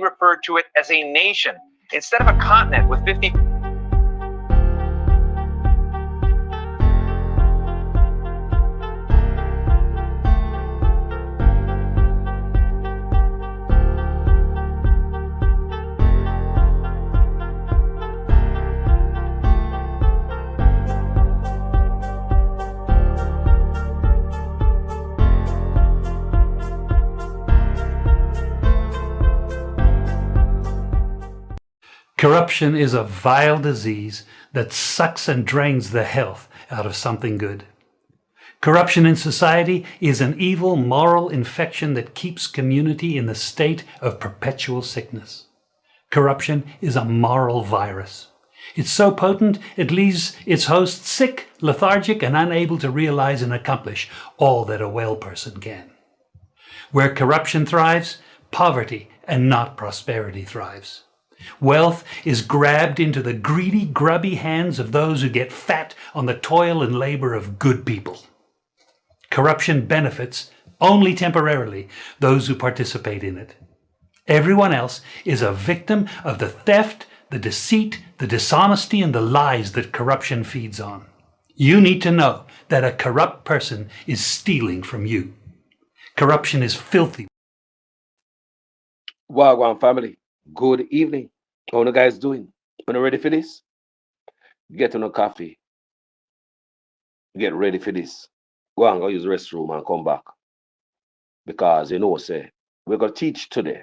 referred to it as a nation instead of a continent with 50. Corruption is a vile disease that sucks and drains the health out of something good. Corruption in society is an evil moral infection that keeps community in the state of perpetual sickness. Corruption is a moral virus. It's so potent it leaves its host sick, lethargic, and unable to realize and accomplish all that a well person can. Where corruption thrives, poverty and not prosperity thrives. Wealth is grabbed into the greedy, grubby hands of those who get fat on the toil and labor of good people. Corruption benefits, only temporarily, those who participate in it. Everyone else is a victim of the theft, the deceit, the dishonesty, and the lies that corruption feeds on. You need to know that a corrupt person is stealing from you. Corruption is filthy. Wagwan family, good evening. How are you guys doing? When you ready for this? Get on a coffee. Get ready for this. Go and go use the restroom and come back. Because you know, say, we're going to teach today.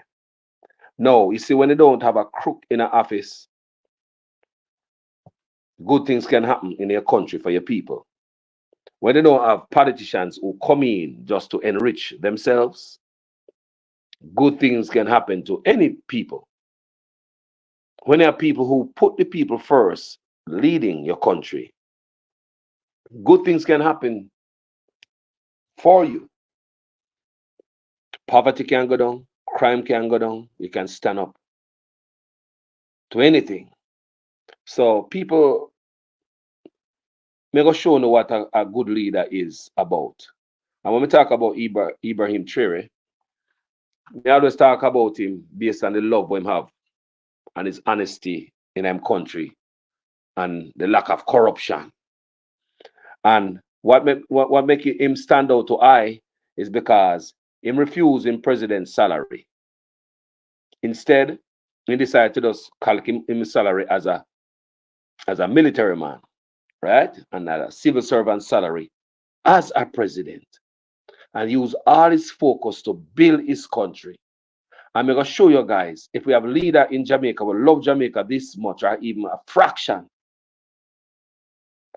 No, you see, when you don't have a crook in an office, good things can happen in your country for your people. When you don't have politicians who come in just to enrich themselves, good things can happen to any people. When there are people who put the people first, leading your country, good things can happen for you. Poverty can go down, crime can go down, you can stand up to anything. So people, I'm going to show you what a good leader is about. And when we talk about Ibrahim Traore, we always talk about him based on the love we have and his honesty in his country and the lack of corruption. And what make him stand out to I is because him refuse him president's salary. Instead, he decided to just calculate him salary as a military man, right? And a civil servant salary as a president. And use all his focus to build his country. I'm going to show you guys, if we have a leader in Jamaica, we love Jamaica this much, or even a fraction,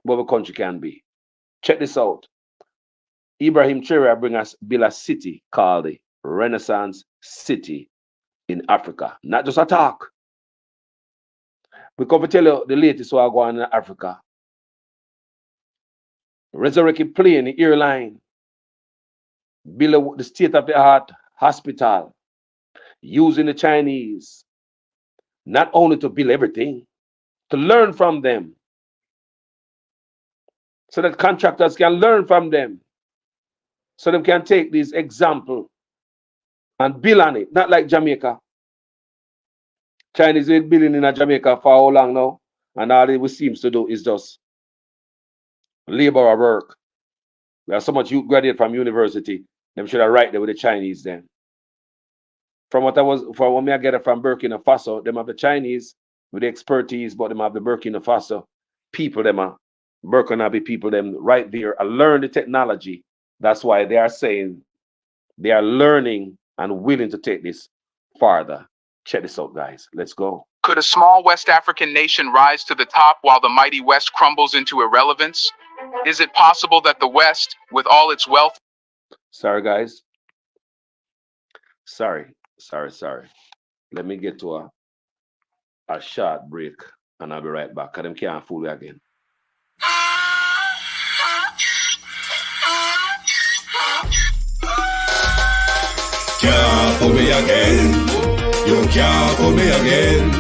what a country can be. Check this out. Ibrahim Traore build a city called the Renaissance City in Africa. Not just a talk. We come to tell you the latest what going on in Africa. Resurrected plane, the airline, build the state-of-the-art hospital, using the Chinese, not only to build everything, to learn from them, so that contractors can learn from them, so they can take this example and build on it, not like Jamaica. Chinese been building in Jamaica for how long now? And all it seems to do is just labor or work. We have so much youth graduate from university, them should have right there with the Chinese then. From when I get it from Burkina Faso, them have the Chinese with the expertise, but them have the Burkina Faso people, them are Burkinabe people, them right there, learn the technology. That's why they are saying they are learning and willing to take this farther. Check this out, guys. Let's go. Could a small West African nation rise to the top while the mighty West crumbles into irrelevance? Is it possible that the West, with all its wealth... Sorry, guys. Sorry. Let me get to a short break and I'll be right back. Because them can't fool me again. Can't fool me again. You can't fool me again.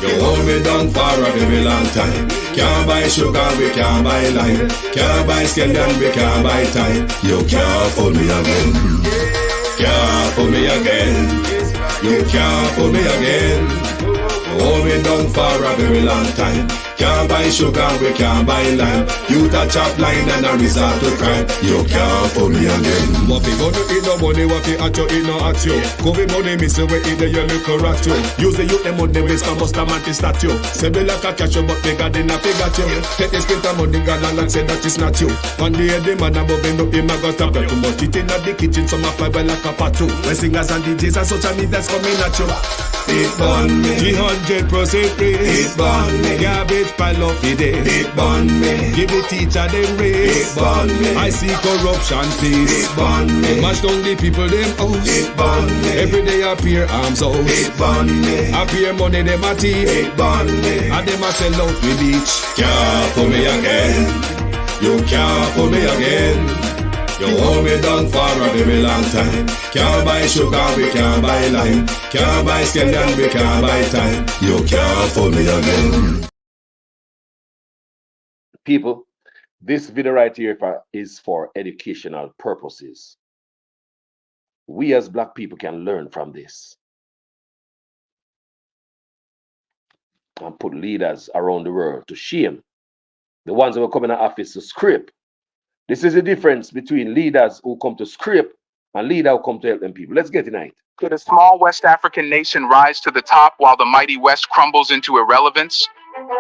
You hold me down for a very long time. Can't buy sugar, we can't buy lime. Can't buy scandal, we can't buy time. You can't fool me again. Can't fool me again. You can't fool me again. Hold me down for a very long time. Can't buy sugar, we can't buy lime. You touch up line and a resort to crime. You can't fool me again. What we gonna eat no money, what we at you, eat no at you. Covid money, miss we eat the your little rat you. Use the youth, the money, waste and bust a man to statue. Say me like a cash, but bigger than a figure you. Take the split of money, gal and say that it's not you. One day the man above him up, him a got up. Too much it in the kitchen, some a fly well like a patu. When singers and DJs and social media's coming at you. It burn me 300% raise. It burn me garbage pile up the day. It burn me give the teacher them raise. It burn me I see corruption face. It burn me mash down the people them house. It burn me every day appear arms out. It burn me appear money them a thief. It burn me and them a sell out with each. Can't pull me again. You can't pull me again. You hold me down for a very long time. Can't buy sugar, we can't buy lime. Can't buy scallion, we can't buy time. You can't fool me again. People, this video right here is for educational purposes. We as Black people can learn from this and put leaders around the world to shame. The ones who are coming to office to scrape. This is the difference between leaders who come to scrape and leaders who come to help them people. Let's get tonight. Could a small West African nation rise to the top while the mighty West crumbles into irrelevance?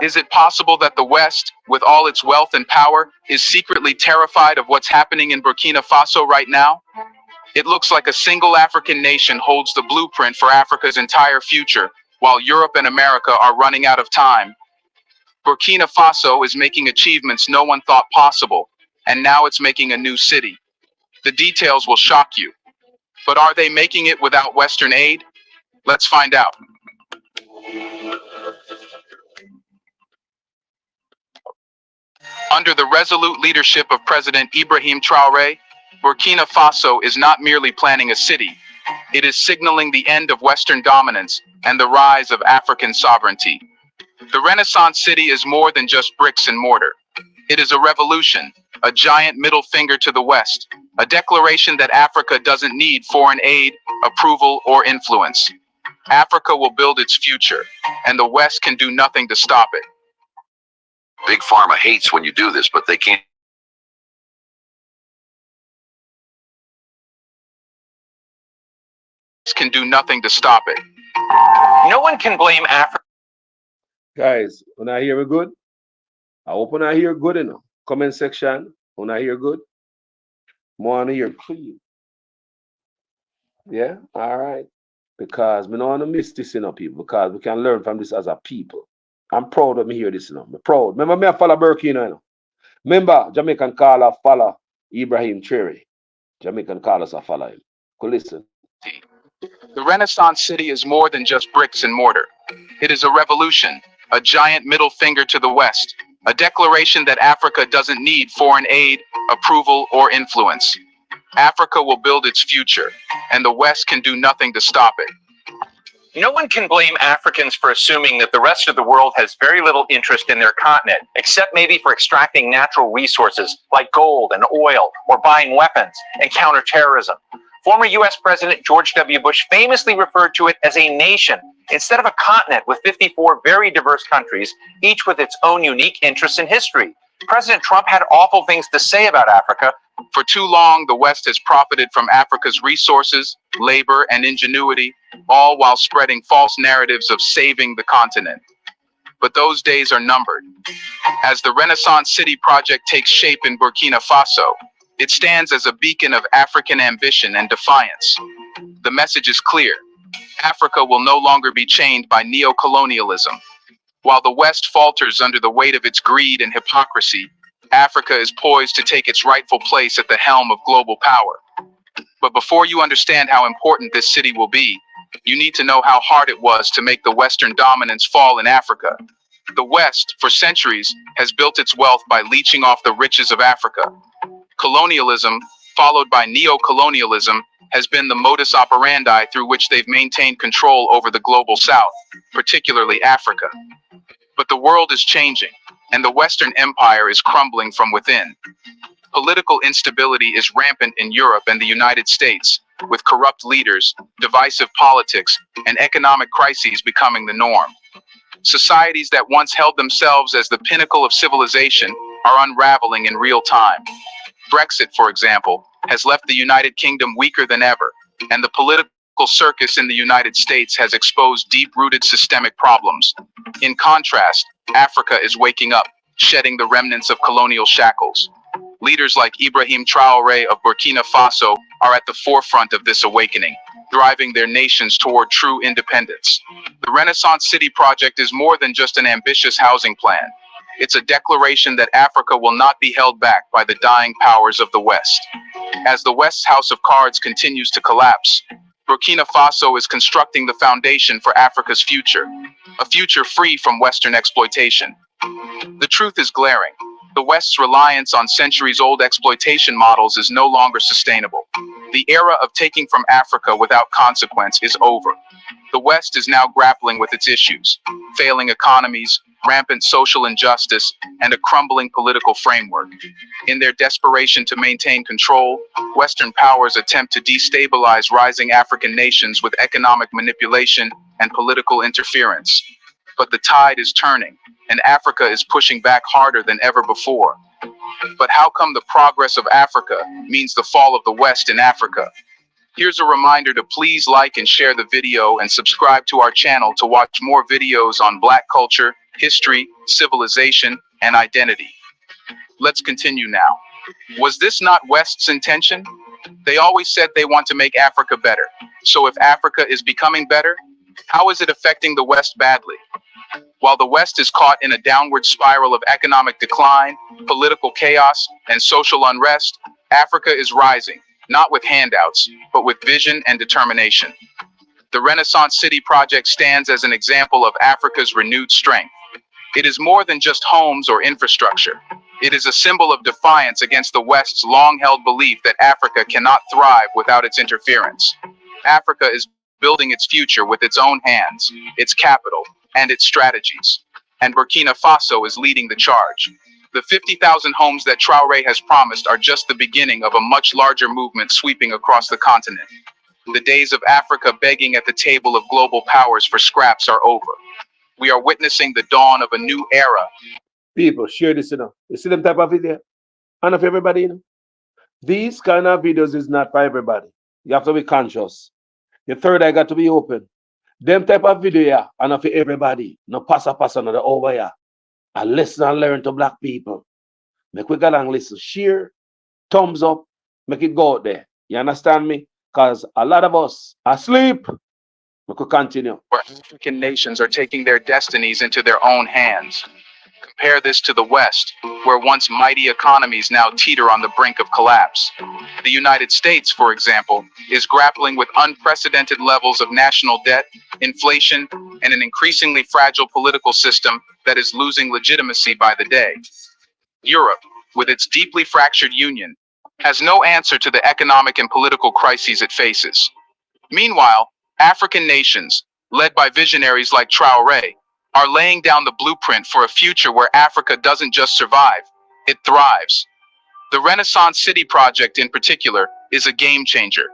Is it possible that the West, with all its wealth and power, is secretly terrified of what's happening in Burkina Faso right now? It looks like a single African nation holds the blueprint for Africa's entire future, while Europe and America are running out of time. Burkina Faso is making achievements no one thought possible, and now it's making a new city. The details will shock you. But are they making it without Western aid? Let's find out. Under the resolute leadership of President Ibrahim Traoré, Burkina Faso is not merely planning a city. It is signaling the end of Western dominance and the rise of African sovereignty. The Renaissance city is more than just bricks and mortar. It is a revolution, a giant middle finger to the West, a declaration that Africa doesn't need foreign aid, approval, or influence. Africa will build its future, and the West can do nothing to stop it. Big Pharma hates when you do this, but they can't. Can do nothing to stop it. No one can blame Africa. Guys, when I hear me good, I hope when I hear good enough. Comment section, when I hear good, more to hear clean. Yeah, all right. Because we don't want to miss this, people, because we can learn from this as a people. I'm proud of me hear this, I'm proud. Remember me, I follow Burkina, Remember, Jamaican caller follow Ibrahim Traoré. Jamaican callers are follow him. Go listen. The Renaissance city is more than just bricks and mortar. It is a revolution, a giant middle finger to the West, a declaration that Africa doesn't need foreign aid, approval, or influence. Africa will build its future, and the West can do nothing to stop it. No one can blame Africans for assuming that the rest of the world has very little interest in their continent, except maybe for extracting natural resources like gold and oil, or buying weapons and counterterrorism. Former U.S. President George W. Bush famously referred to it as a nation instead of a continent with 54 very diverse countries, each with its own unique interests and history. President Trump had awful things to say about Africa. For too long, the West has profited from Africa's resources, labor, and ingenuity, all while spreading false narratives of saving the continent. But those days are numbered. As the Renaissance City project takes shape in Burkina Faso, it stands as a beacon of African ambition and defiance. The message is clear. Africa will no longer be chained by neo-colonialism. While the West falters under the weight of its greed and hypocrisy, Africa is poised to take its rightful place at the helm of global power. But before you understand how important this city will be, you need to know how hard it was to make the Western dominance fall in Africa. The West, for centuries, has built its wealth by leeching off the riches of Africa. Colonialism, followed by neo-colonialism, has been the modus operandi through which they've maintained control over the global South, particularly Africa. But the world is changing, and the Western Empire is crumbling from within. Political instability is rampant in Europe and the United States, with corrupt leaders, divisive politics, and economic crises becoming the norm. Societies that once held themselves as the pinnacle of civilization are unraveling in real time. Brexit, for example, has left the United Kingdom weaker than ever, and the political circus in the United States has exposed deep-rooted systemic problems. In contrast, Africa is waking up, shedding the remnants of colonial shackles. Leaders like Ibrahim Traoré of Burkina Faso are at the forefront of this awakening, driving their nations toward true independence. The Renaissance City project is more than just an ambitious housing plan. It's a declaration that Africa will not be held back by the dying powers of the West. As the West's house of cards continues to collapse, Burkina Faso is constructing the foundation for Africa's future, a future free from Western exploitation. The truth is glaring. The West's reliance on centuries-old exploitation models is no longer sustainable. The era of taking from Africa without consequence is over. The West is now grappling with its issues: failing economies, rampant social injustice, and a crumbling political framework. In their desperation to maintain control, Western powers attempt to destabilize rising African nations with economic manipulation and political interference. But the tide is turning, and Africa is pushing back harder than ever before. But how come the progress of Africa means the fall of the West in Africa? Here's a reminder to please like and share the video and subscribe to our channel to watch more videos on Black culture, history, civilization, and identity. Let's continue now. Was this not West's intention? They always said they want to make Africa better. So if Africa is becoming better, how is it affecting the West badly? While the West is caught in a downward spiral of economic decline, political chaos, and social unrest, Africa is rising, not with handouts, but with vision and determination. The Renaissance City project stands as an example of Africa's renewed strength. It is more than just homes or infrastructure. It is a symbol of defiance against the West's long-held belief that Africa cannot thrive without its interference. Africa is building its future with its own hands, its capital, and its strategies. And Burkina Faso is leading the charge. The 50,000 homes that Traoré has promised are just the beginning of a much larger movement sweeping across the continent. The days of Africa begging at the table of global powers for scraps are over. We are witnessing the dawn of a new era. People, share this, You see them type of video? And of everybody, These kind of videos is not for everybody. You have to be conscious. Your third eye got to be open. Them type of video, yeah, and for everybody. No pass no the over here. And listen and learn to Black people. Make we go and listen. Share, thumbs up, make it go out there. You understand me? Because a lot of us are asleep. We could continue. Where African nations are taking their destinies into their own hands. Compare this to the West, where once mighty economies now teeter on the brink of collapse. The United States, for example, is grappling with unprecedented levels of national debt, inflation, and an increasingly fragile political system that is losing legitimacy by the day. Europe, with its deeply fractured union, has no answer to the economic and political crises it faces. Meanwhile, African nations, led by visionaries like Traoré, are laying down the blueprint for a future where Africa doesn't just survive, it thrives. The Renaissance City project in particular is a game changer.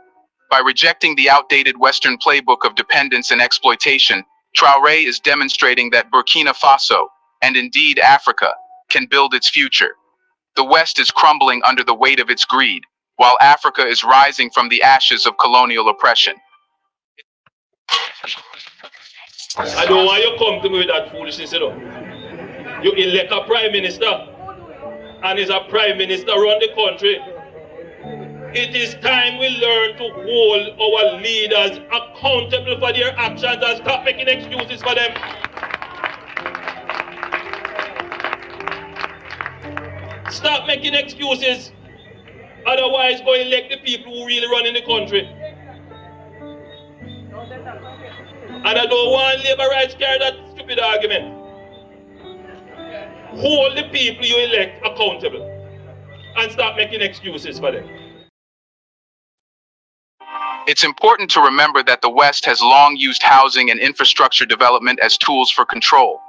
By rejecting the outdated Western playbook of dependence and exploitation, Traoré is demonstrating that Burkina Faso, and indeed Africa, can build its future. The West is crumbling under the weight of its greed, while Africa is rising from the ashes of colonial oppression. I don't want you to come to me with that foolishness, You elect a prime minister, and is a prime minister run the country. It is time we learn to hold our leaders accountable for their actions and stop making excuses for them. Stop making excuses. Otherwise, go elect the people who really run in the country. And I don't want labor rights carry that stupid argument. Hold the people you elect accountable and stop making excuses for them. It's important to remember that the West has long used housing and infrastructure development as tools for control.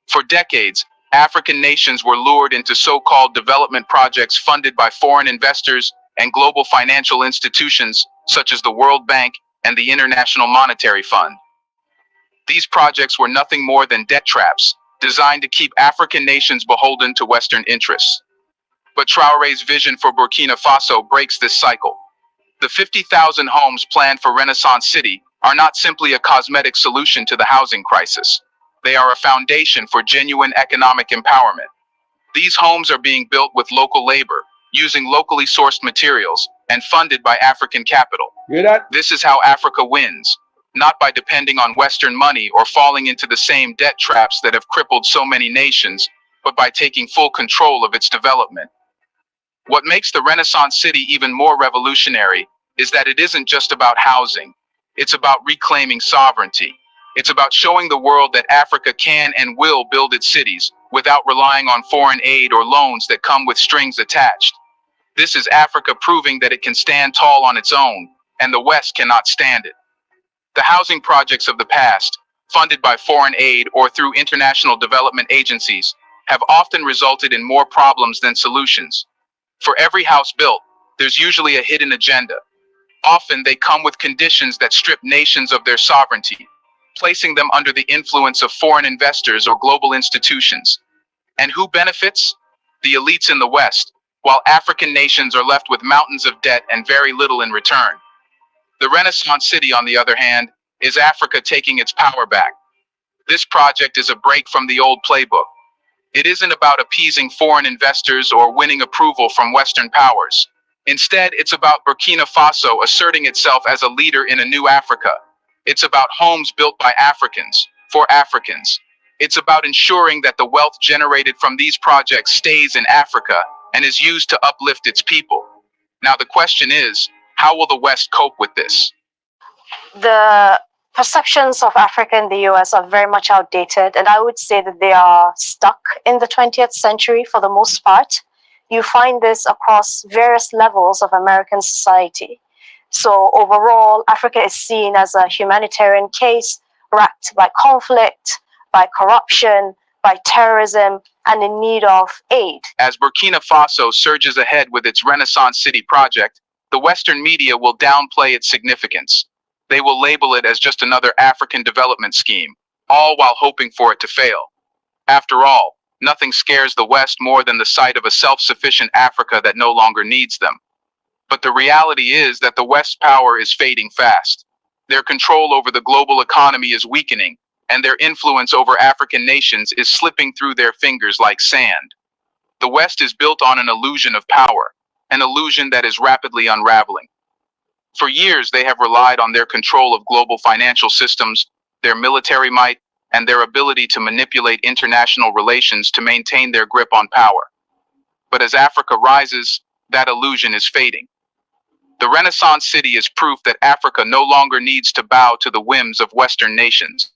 For decades, African nations were lured into so-called development projects funded by foreign investors and global financial institutions such as the World Bank and the International Monetary Fund. These projects were nothing more than debt traps, designed to keep African nations beholden to Western interests. But Traore's vision for Burkina Faso breaks this cycle. The 50,000 homes planned for Renaissance City are not simply a cosmetic solution to the housing crisis. They are a foundation for genuine economic empowerment. These homes are being built with local labor, using locally sourced materials, and funded by African capital. Hear that? This is how Africa wins, not by depending on Western money or falling into the same debt traps that have crippled so many nations, but by taking full control of its development. What makes the Renaissance City even more revolutionary is that it isn't just about housing. It's about reclaiming sovereignty. It's about showing the world that Africa can and will build its cities without relying on foreign aid or loans that come with strings attached. This is Africa proving that it can stand tall on its own, and the West cannot stand it. The housing projects of the past, funded by foreign aid or through international development agencies, have often resulted in more problems than solutions. For every house built, there's usually a hidden agenda. Often they come with conditions that strip nations of their sovereignty, placing them under the influence of foreign investors or global institutions. And who benefits? The elites in the West, while African nations are left with mountains of debt and very little in return. The Renaissance City, on the other hand, is Africa taking its power back. This project is a break from the old playbook. It isn't about appeasing foreign investors or winning approval from Western powers. Instead, it's about Burkina Faso asserting itself as a leader in a new Africa. It's about homes built by Africans, for Africans. It's about ensuring that the wealth generated from these projects stays in Africa and is used to uplift its people. Now the question is, how will the West cope with this? The perceptions of Africa in the US are very much outdated, and I would say that they are stuck in the 20th century for the most part. You find this across various levels of American society. So overall, Africa is seen as a humanitarian case racked by conflict, by corruption, by terrorism, and in need of aid. As Burkina Faso surges ahead with its Renaissance City project, the Western media will downplay its significance. They will label it as just another African development scheme, all while hoping for it to fail. After all, nothing scares the West more than the sight of a self-sufficient Africa that no longer needs them. But the reality is that the West's power is fading fast. Their control over the global economy is weakening, and their influence over African nations is slipping through their fingers like sand. The West is built on an illusion of power, an illusion that is rapidly unraveling. For years, they have relied on their control of global financial systems, their military might, and their ability to manipulate international relations to maintain their grip on power. But as Africa rises, that illusion is fading. The Renaissance City is proof that Africa no longer needs to bow to the whims of Western nations.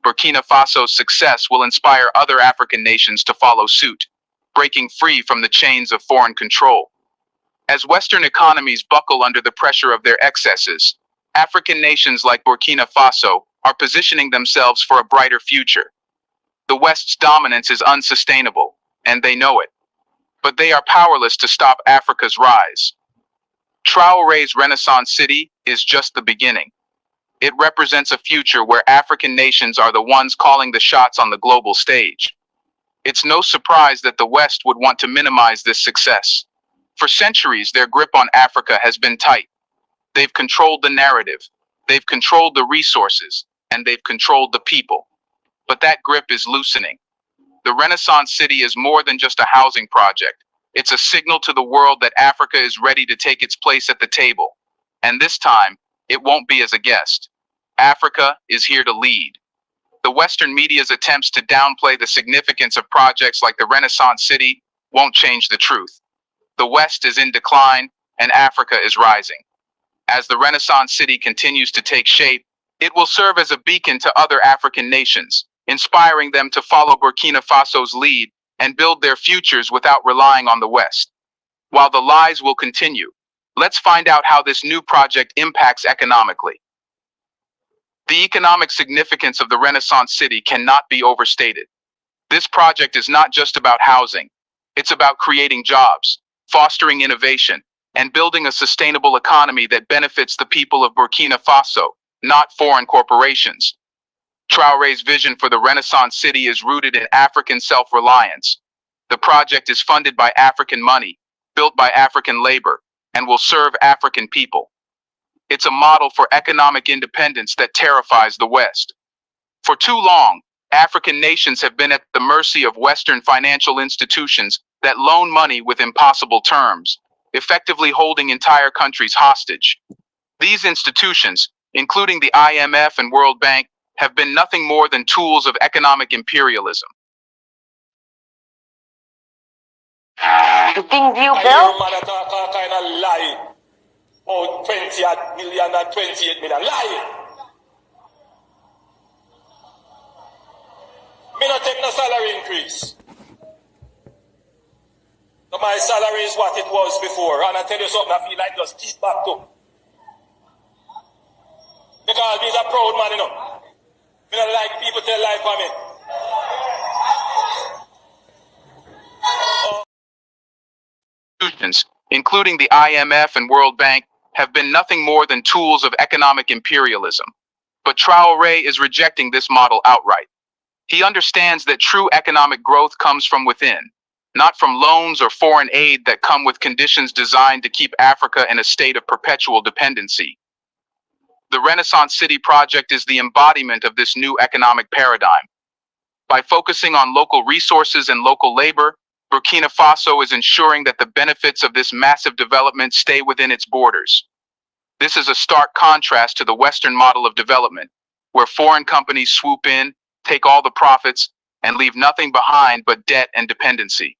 Burkina Faso's success will inspire other African nations to follow suit, breaking free from the chains of foreign control. As Western economies buckle under the pressure of their excesses, African nations like Burkina Faso are positioning themselves for a brighter future. The West's dominance is unsustainable, and they know it. But they are powerless to stop Africa's rise. Traore's Renaissance City is just the beginning. It represents a future where African nations are the ones calling the shots on the global stage. It's no surprise that the West would want to minimize this success. For centuries, their grip on Africa has been tight. They've controlled the narrative, they've controlled the resources, and they've controlled the people. But that grip is loosening. The Renaissance City is more than just a housing project. It's a signal to the world that Africa is ready to take its place at the table. And this time, it won't be as a guest. Africa is here to lead. The Western media's attempts to downplay the significance of projects like the Renaissance City won't change the truth. The West is in decline, and Africa is rising. As the Renaissance City continues to take shape, it will serve as a beacon to other African nations, inspiring them to follow Burkina Faso's lead and build their futures without relying on the West. While the lies will continue, let's find out how this new project impacts economically. The economic significance of the Renaissance City cannot be overstated. This project is not just about housing. It's about creating jobs, fostering innovation, and building a sustainable economy that benefits the people of Burkina Faso, not foreign corporations. Traore's vision for the Renaissance City is rooted in African self-reliance. The project is funded by African money, built by African labor, and will serve African people. It's a model for economic independence that terrifies the West. For too long, African nations have been at the mercy of Western financial institutions that loan money with impossible terms, effectively holding entire countries hostage. These institutions, including the IMF and World Bank, have been nothing more than tools of economic imperialism. The Big View Bill? Kind of lie. Oh, 20 million and 28 million. Lie. Me not take no salary increase. So my salary is what it was before. And I tell you something, I feel like just keep back to. Because he's a proud man, you know. Me don't like people tell lie for me. Institutions, including the IMF and World Bank, have been nothing more than tools of economic imperialism. But Traoré is rejecting this model outright. He understands that true economic growth comes from within, not from loans or foreign aid that come with conditions designed to keep Africa in a state of perpetual dependency. The Renaissance City project is the embodiment of this new economic paradigm. By focusing on local resources and local labor, Burkina Faso is ensuring that the benefits of this massive development stay within its borders. This is a stark contrast to the Western model of development, where foreign companies swoop in, take all the profits, and leave nothing behind but debt and dependency.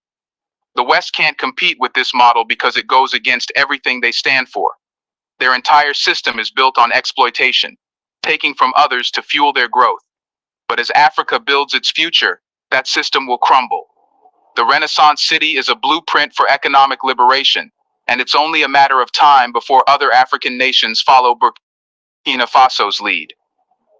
The West can't compete with this model because it goes against everything they stand for. Their entire system is built on exploitation, taking from others to fuel their growth. But as Africa builds its future, that system will crumble. The Renaissance City is a blueprint for economic liberation, and it's only a matter of time before other African nations follow Burkina Faso's lead.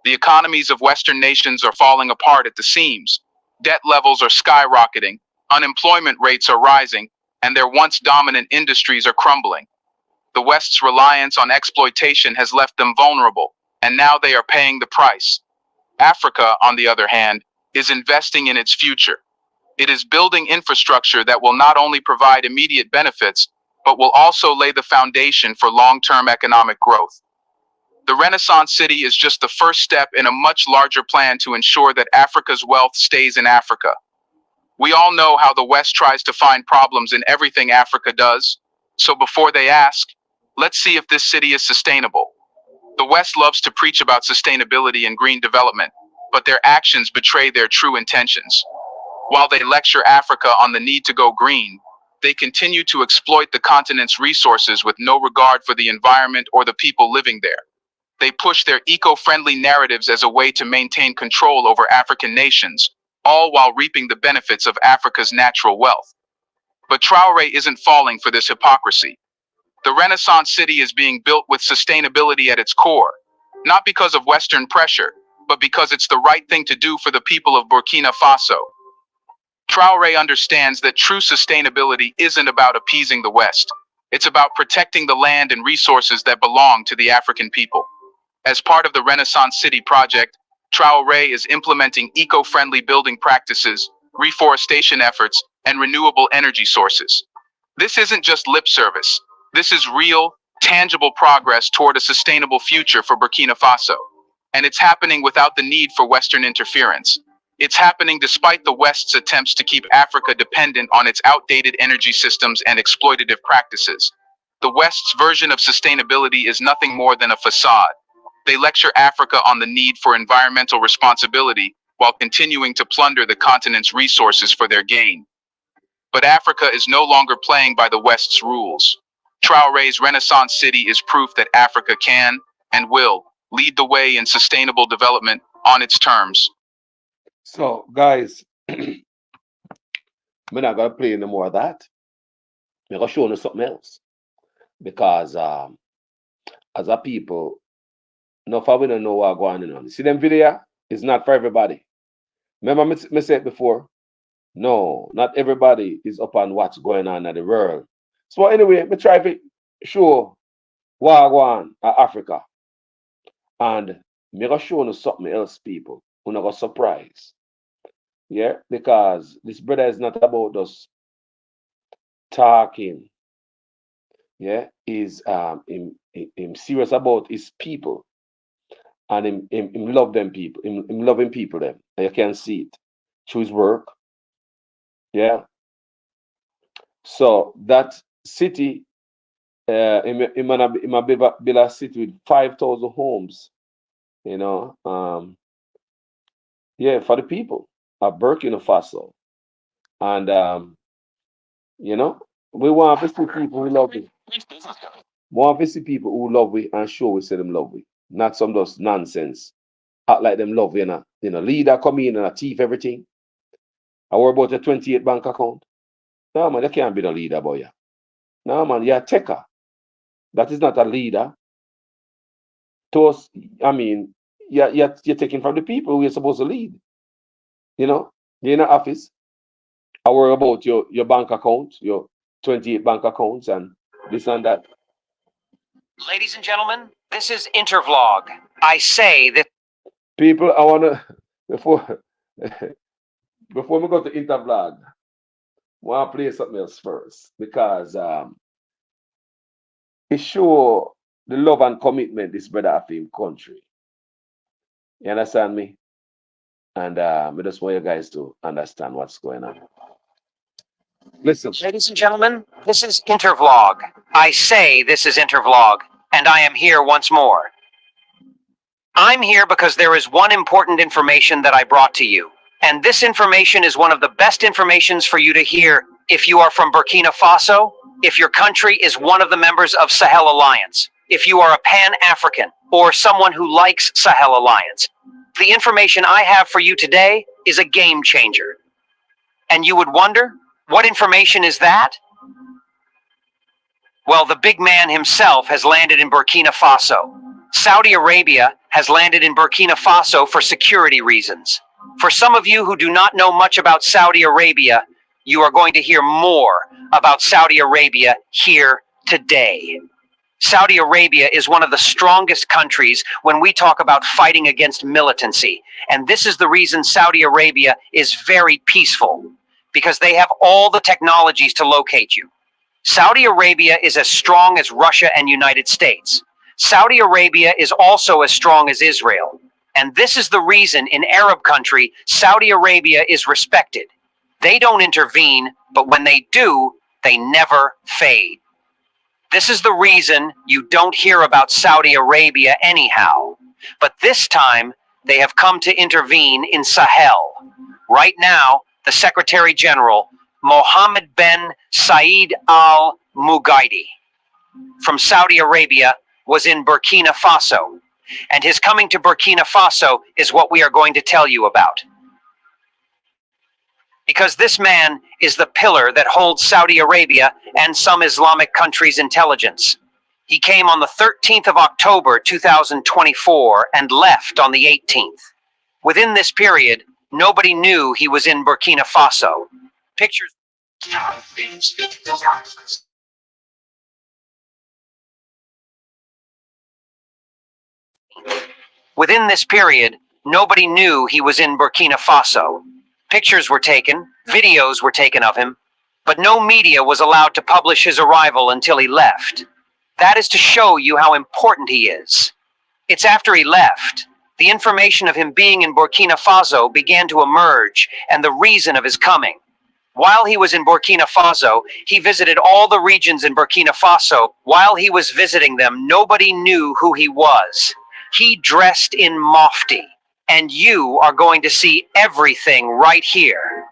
The economies of Western nations are falling apart at the seams. Debt levels are skyrocketing, unemployment rates are rising, and their once dominant industries are crumbling. The West's reliance on exploitation has left them vulnerable, and now they are paying the price. Africa, on the other hand, is investing in its future. It is building infrastructure that will not only provide immediate benefits, but will also lay the foundation for long-term economic growth. The Renaissance City is just the first step in a much larger plan to ensure that Africa's wealth stays in Africa. We all know how the West tries to find problems in everything Africa does. So before they ask, let's see if this city is sustainable. The West loves to preach about sustainability and green development, but their actions betray their true intentions. While they lecture Africa on the need to go green, they continue to exploit the continent's resources with no regard for the environment or the people living there. They push their eco-friendly narratives as a way to maintain control over African nations, all while reaping the benefits of Africa's natural wealth. But Traoré isn't falling for this hypocrisy. The Renaissance City is being built with sustainability at its core, not because of Western pressure, but because it's the right thing to do for the people of Burkina Faso. Traoré understands that true sustainability isn't about appeasing the West. It's about protecting the land and resources that belong to the African people. As part of the Renaissance City project, Traoré is implementing eco-friendly building practices, reforestation efforts, and renewable energy sources. This isn't just lip service. This is real, tangible progress toward a sustainable future for Burkina Faso. And it's happening without the need for Western interference. It's happening despite the West's attempts to keep Africa dependent on its outdated energy systems and exploitative practices. The West's version of sustainability is nothing more than a facade. They lecture Africa on the need for environmental responsibility while continuing to plunder the continent's resources for their gain. But Africa is no longer playing by the West's rules. Traoré's Renaissance City is proof that Africa can and will lead the way in sustainable development on its terms. So, guys, we're not going to play any more of that. We're going to show you something else. Because as a people, enough of we don't know what's going on. See them video? It's not for everybody. Remember me said it before? No, not everybody is up on what's going on in the world. So anyway, me try it. show Wagwan Africa. And me gonna show you something else, people. You're not gonna surprise. Yeah, because this brother is not about us talking. Yeah, is him serious about his people and him love them people, him loving people them. And you can see it through his work. Yeah. So that city, him a build a city with 5,000 homes, you know, yeah, for the people of Burkina Faso. And you know, we want to see people who love we. We want to see people who love we and show we say them love we. Not some just nonsense. Act like them love we, you know, leader come in and a thief everything. I worry about a 28 bank account. No man, you can't be the leader, boy. No man, you're a taker. That is not a leader. To us, I mean, you're taking from the people who you're supposed to lead. You know, you're in an office. I worry about your bank account, your 28 bank accounts and this and that. Ladies and gentlemen, this is Intervlog. I say that People, I wanna before before we go to Intervlog, I wanna play something else first because it show the love and commitment this brother have in country. You understand me? And I just want you guys to understand what's going on. Listen. Ladies and gentlemen, this is Intervlog. I say this is Intervlog, and I am here once more. I'm here because there is one important information that I brought to you. And this information is one of the best informations for you to hear if you are from Burkina Faso, if your country is one of the members of Sahel Alliance, if you are a Pan-African, or someone who likes Sahel Alliance. The information I have for you today is a game changer. And you would wonder, what information is that? Well, the big man himself has landed in Burkina Faso. Saudi Arabia has landed in Burkina Faso for security reasons. For some of you who do not know much about Saudi Arabia, you are going to hear more about Saudi Arabia here today. Saudi Arabia is one of the strongest countries when we talk about fighting against militancy. And this is the reason Saudi Arabia is very peaceful, because they have all the technologies to locate you. Saudi Arabia is as strong as Russia and United States. Saudi Arabia is also as strong as Israel. And this is the reason in Arab country, Saudi Arabia is respected. They don't intervene, but when they do, they never fade. This is the reason you don't hear about Saudi Arabia anyhow. But this time, they have come to intervene in Sahel. Right now, the Secretary General, Mohammed bin Saeed Al Mugaidi, from Saudi Arabia, was in Burkina Faso. And his coming to Burkina Faso is what we are going to tell you about. Because this man is the pillar that holds Saudi Arabia and some Islamic countries' intelligence. He came on the 13th of October 2024 and left on the 18th. Within this period, nobody knew he was in Burkina Faso. Pictures. Within this period, nobody knew he was in Burkina Faso. Pictures were taken, videos were taken of him, but no media was allowed to publish his arrival until he left. That is to show you how important he is. It's after he left, the information of him being in Burkina Faso began to emerge and the reason of his coming. While he was in Burkina Faso, he visited all the regions in Burkina Faso. While he was visiting them, nobody knew who he was. He dressed in mufti, and you are going to see everything right here.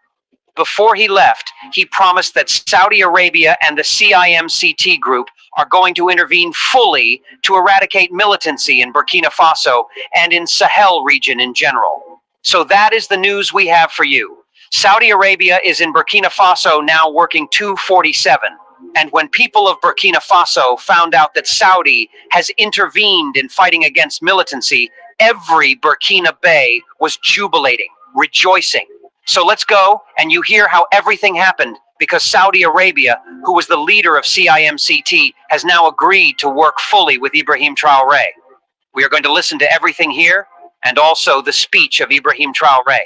Before he left, he promised that Saudi Arabia and the CIMCT group are going to intervene fully to eradicate militancy in Burkina Faso and in Sahel region in general. So that is the news we have for you. Saudi Arabia is in Burkina Faso now working 247. And when people of Burkina Faso found out that Saudi has intervened in fighting against militancy, every Burkinabe was jubilating, rejoicing. So let's go and you hear how everything happened because Saudi Arabia, who was the leader of CIMCT, has now agreed to work fully with Ibrahim Traoré. We are going to listen to everything here and also the speech of Ibrahim Traoré.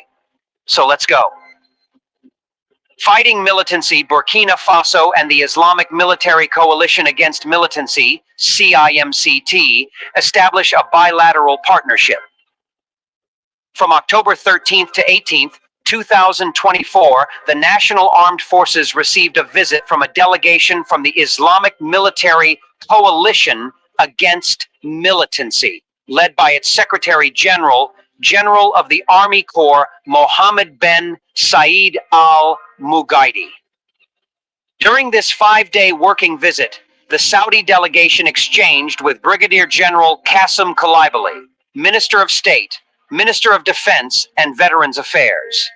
So let's go. Fighting Militancy, Burkina Faso and the Islamic Military Coalition Against Militancy, CIMCT, establish a bilateral partnership. From October 13th to 18th, 2024, the National Armed Forces received a visit from a delegation from the Islamic Military Coalition Against Militancy, led by its Secretary General, General of the Army Corps, Mohammed bin Saeed al-Mugaidi. During this 5-day working visit, the Saudi delegation exchanged with Brigadier General Qasem Kalaibali, Minister of State, Minister of Defense, and Veterans Affairs.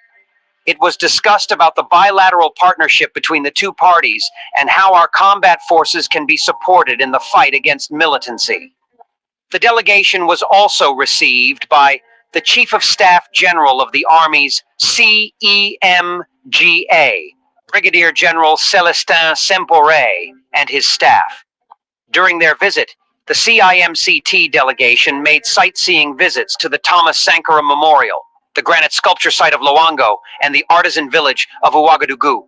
It was discussed about the bilateral partnership between the two parties and how our combat forces can be supported in the fight against militancy. The delegation was also received by the Chief of Staff General of the Army's CEMGA, Brigadier General Celestin Sempore, and his staff. During their visit, the CIMCT delegation made sightseeing visits to the Thomas Sankara Memorial, the granite sculpture site of Loango, and the artisan village of Ouagadougou.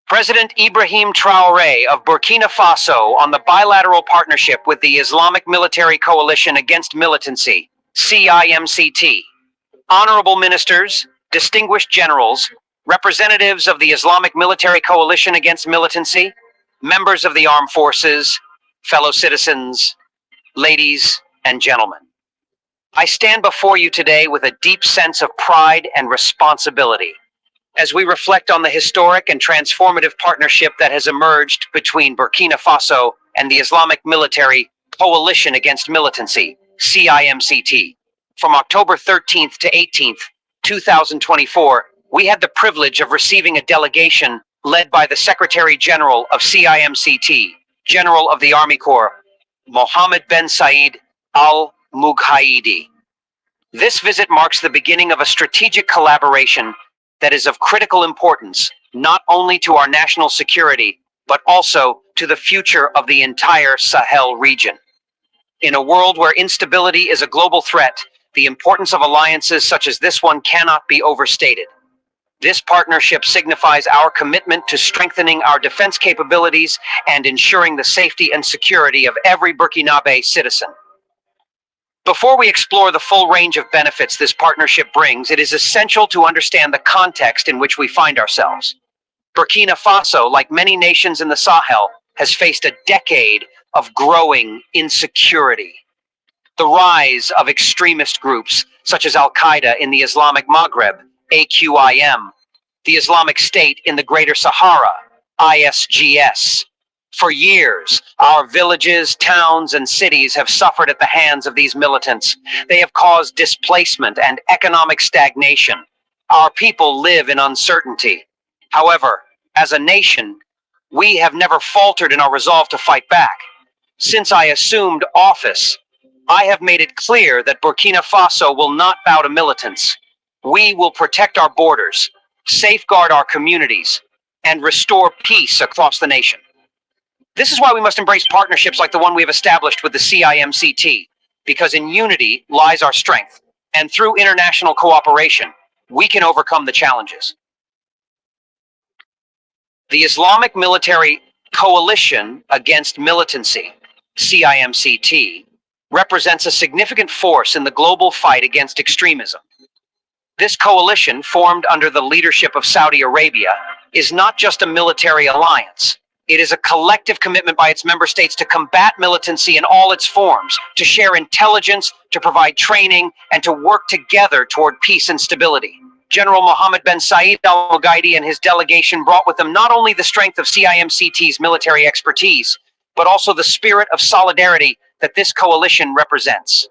President Ibrahim Traoré of Burkina Faso on the bilateral partnership with the Islamic Military Coalition Against Militancy, CIMCT. Honorable ministers, distinguished generals, representatives of the Islamic Military Coalition Against Militancy, members of the armed forces, fellow citizens, ladies and gentlemen. I stand before you today with a deep sense of pride and responsibility as we reflect on the historic and transformative partnership that has emerged between Burkina Faso and the Islamic Military Coalition Against Militancy, CIMCT. From October 13th to 18th, 2024, we had the privilege of receiving a delegation led by the Secretary General of CIMCT, General of the Army Corps, Mohammed bin Saeed al-Mugaidi. This visit marks the beginning of a strategic collaboration that is of critical importance, not only to our national security, but also to the future of the entire Sahel region. In a world where instability is a global threat, the importance of alliances such as this one cannot be overstated. This partnership signifies our commitment to strengthening our defense capabilities and ensuring the safety and security of every Burkinabe citizen. Before we explore the full range of benefits this partnership brings, it is essential to understand the context in which we find ourselves. Burkina Faso, like many nations in the Sahel, has faced a decade of growing insecurity. The rise of extremist groups such as Al-Qaeda in the Islamic Maghreb, AQIM, the Islamic State in the Greater Sahara, ISGS. For years, our villages, towns, and cities have suffered at the hands of these militants. They have caused displacement and economic stagnation. Our people live in uncertainty. However, as a nation, we have never faltered in our resolve to fight back. Since I assumed office, I have made it clear that Burkina Faso will not bow to militants. We will protect our borders, safeguard our communities, and restore peace across the nation. This is why we must embrace partnerships like the one we have established with the CIMCT, because in unity lies our strength, and through international cooperation, we can overcome the challenges. The Islamic Military Coalition Against Militancy, CIMCT, represents a significant force in the global fight against extremism. This coalition, formed under the leadership of Saudi Arabia, is not just a military alliance. It is a collective commitment by its member states to combat militancy in all its forms, to share intelligence, to provide training, and to work together toward peace and stability. General Mohammed bin Saeed al-Mugaidi and his delegation brought with them not only the strength of CIMCT's military expertise, but also the spirit of solidarity that this coalition represents.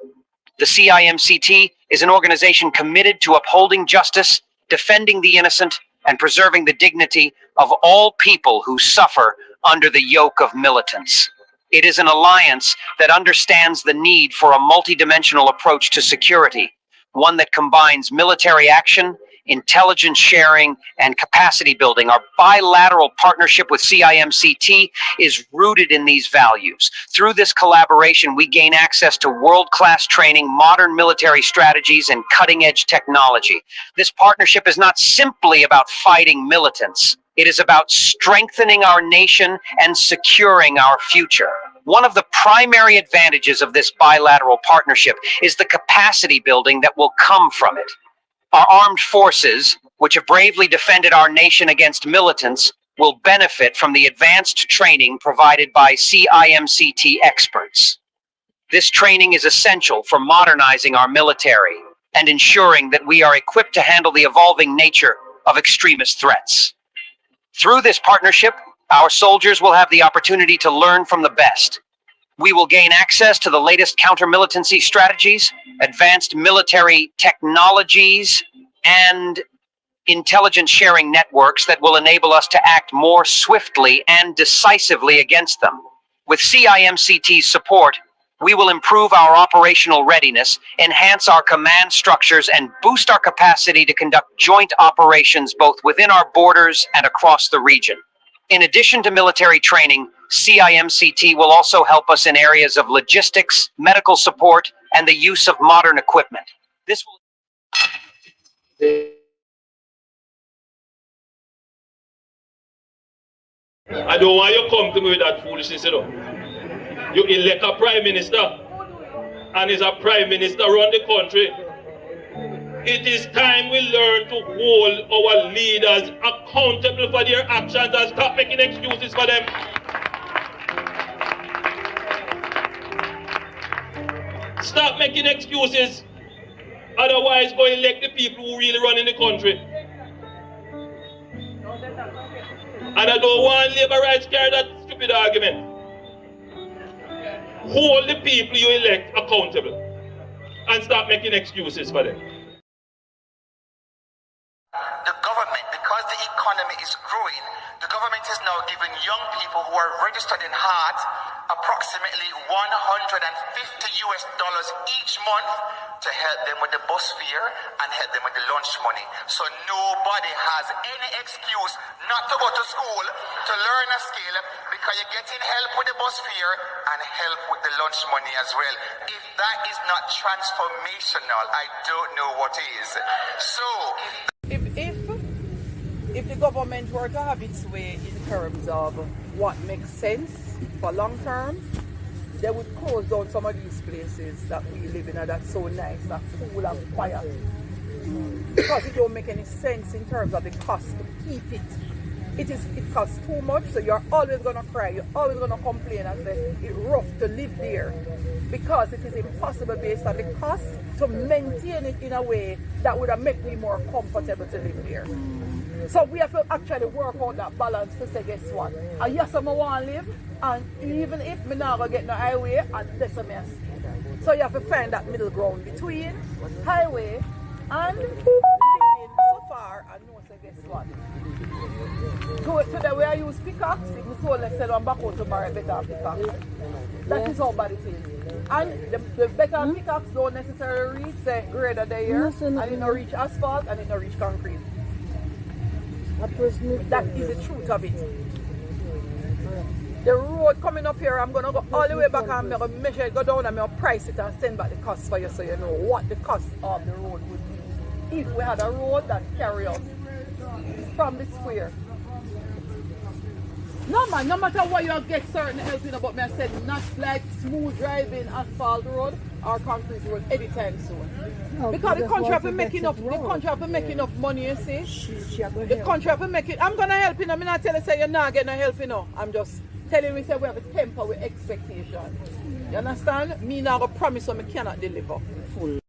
The CIMCT is an organization committed to upholding justice, defending the innocent, and preserving the dignity of all people who suffer under the yoke of militants. It is an alliance that understands the need for a multidimensional approach to security, one that combines military action, intelligence sharing, and capacity building. Our bilateral partnership with CIMCT is rooted in these values. Through this collaboration, we gain access to world-class training, modern military strategies, and cutting-edge technology. This partnership is not simply about fighting militants. It is about strengthening our nation and securing our future. One of the primary advantages of this bilateral partnership is the capacity building that will come from it. Our armed forces, which have bravely defended our nation against militants, will benefit from the advanced training provided by CIMCT experts. This training is essential for modernizing our military and ensuring that we are equipped to handle the evolving nature of extremist threats. Through this partnership, our soldiers will have the opportunity to learn from the best. We will gain access to the latest counter-militancy strategies, advanced military technologies, and intelligence sharing networks that will enable us to act more swiftly and decisively against them. With CIMCT's support, we will improve our operational readiness, enhance our command structures, and boost our capacity to conduct joint operations both within our borders and across the region. In addition to military training, CIMCT will also help us in areas of logistics, medical support, and the use of modern equipment. This will I don't want you to come to me with that foolishness, you know. You elect a prime minister, and is a prime minister run the country. It is time we learn to hold our leaders accountable for their actions and stop making excuses for them. Stop making excuses. Otherwise, go elect the people who really run in the country. And I don't want labor rights carry that stupid argument. Hold the people you elect accountable and stop making excuses for them. The government, because the economy is growing, the government is now giving young people who are registered in heart approximately $150 each month to help them with the bus fare and help them with the lunch money. So nobody has any excuse not to go to school to learn a skill because you're getting help with the bus fare and help with the lunch money as well. If that is not transformational, I don't know what is. So if the government were to have its way in terms of what makes sense for long term, they would close down some of these places that we live in that's so nice, that's cool and quiet. Because it don't make any sense in terms of the cost to keep it. It costs too much, so you're always gonna cry, you're always gonna complain and say it's rough to live there. Because it is impossible based on the cost to maintain it in a way that would have made me more comfortable to live there. So we have to actually work out that balance to say, guess what? And yes, I want to live, and even if me not gonna get no highway, and that's a mess. So you have to find that middle ground between highway and living so far, and know, say, guess what? Today we I use pickaxe, if I sold, let's say, I'm back out tomorrow, better pickaxe. That is how bad it is. And the better pickaxe don't necessarily reach the grader there, and it don't reach asphalt, and it don't reach concrete. That is the truth of it. The road coming up here, I'm going to go all the way back and I'm going to measure it, go down and I'm going to price it and send back the cost for you so you know what the cost of the road would be if we had a road that carry us from the square. No man, no matter what you get certain help in about me, I said not like smooth driving asphalt road or concrete road anytime soon. No, because the country have to make enough, money, you see. The country have to make it. I'm gonna help you, I'm not telling you say you're not getting no help, you know. I'm just telling you say we have a temper with expectation. You understand? Me now gonna promise what I cannot deliver. Full.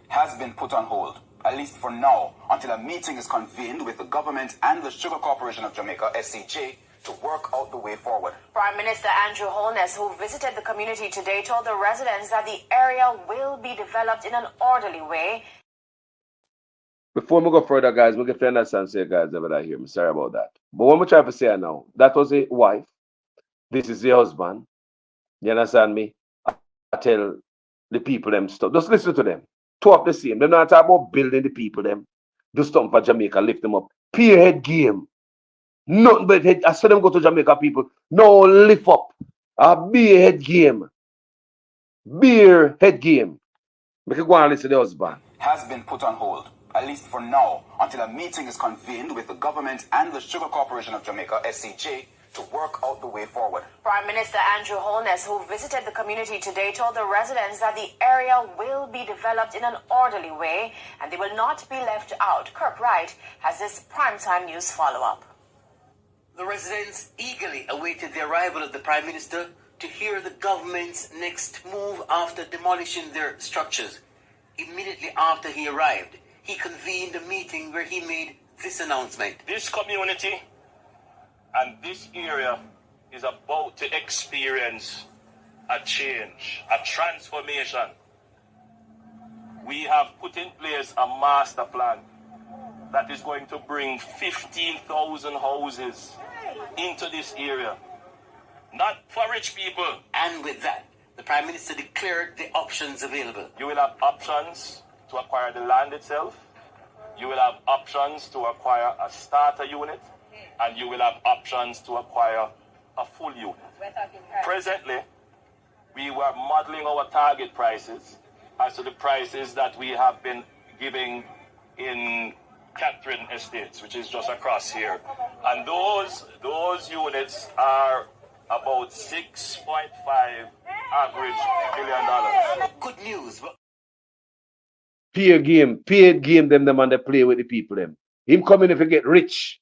has been put on hold, at least for now, until a meeting is convened with the government and the Sugar Corporation of Jamaica, SCJ, to work out the way forward. Prime Minister Andrew Holness, who visited the community today, told the residents that the area will be developed in an orderly way. Before we go further, guys, we get to understand, say, guys, over that here. I'm sorry about that. But what I'm trying to say now, that was a wife. This is the husband. You understand me? I tell the people them stuff. Just listen to them. Two up the same. They're not talking about building the people them. Do something for Jamaica, lift them up. Peer head game. Nothing but head. I saw them go to Jamaica people. No, lift up. A beer head game. Beer head game. Make it go and listen to the husband. Has been put on hold, at least for now, until a meeting is convened with the government and the Sugar Corporation of Jamaica, SCJ, to work out the way forward. Prime Minister Andrew Holness, who visited the community today, told the residents that the area will be developed in an orderly way and they will not be left out. Kirk Wright has this primetime news follow-up. The residents eagerly awaited the arrival of the Prime Minister to hear the government's next move after demolishing their structures. Immediately after he arrived, he convened a meeting where he made this announcement. This community and this area is about to experience a change, a transformation. We have put in place a master plan that is going to bring 15,000 houses into this area. Not for rich people. And with that, the Prime Minister declared the options available. You will have options to acquire the land itself. You will have options to acquire a starter unit. And you will have options to acquire a full unit. Presently, we were modeling our target prices as to the prices that we have been giving in Catherine Estates, which is just across here. And those units are about $6.5 average $1 billion. Good news. Paid game them and they play with the people them. Him coming if you get rich.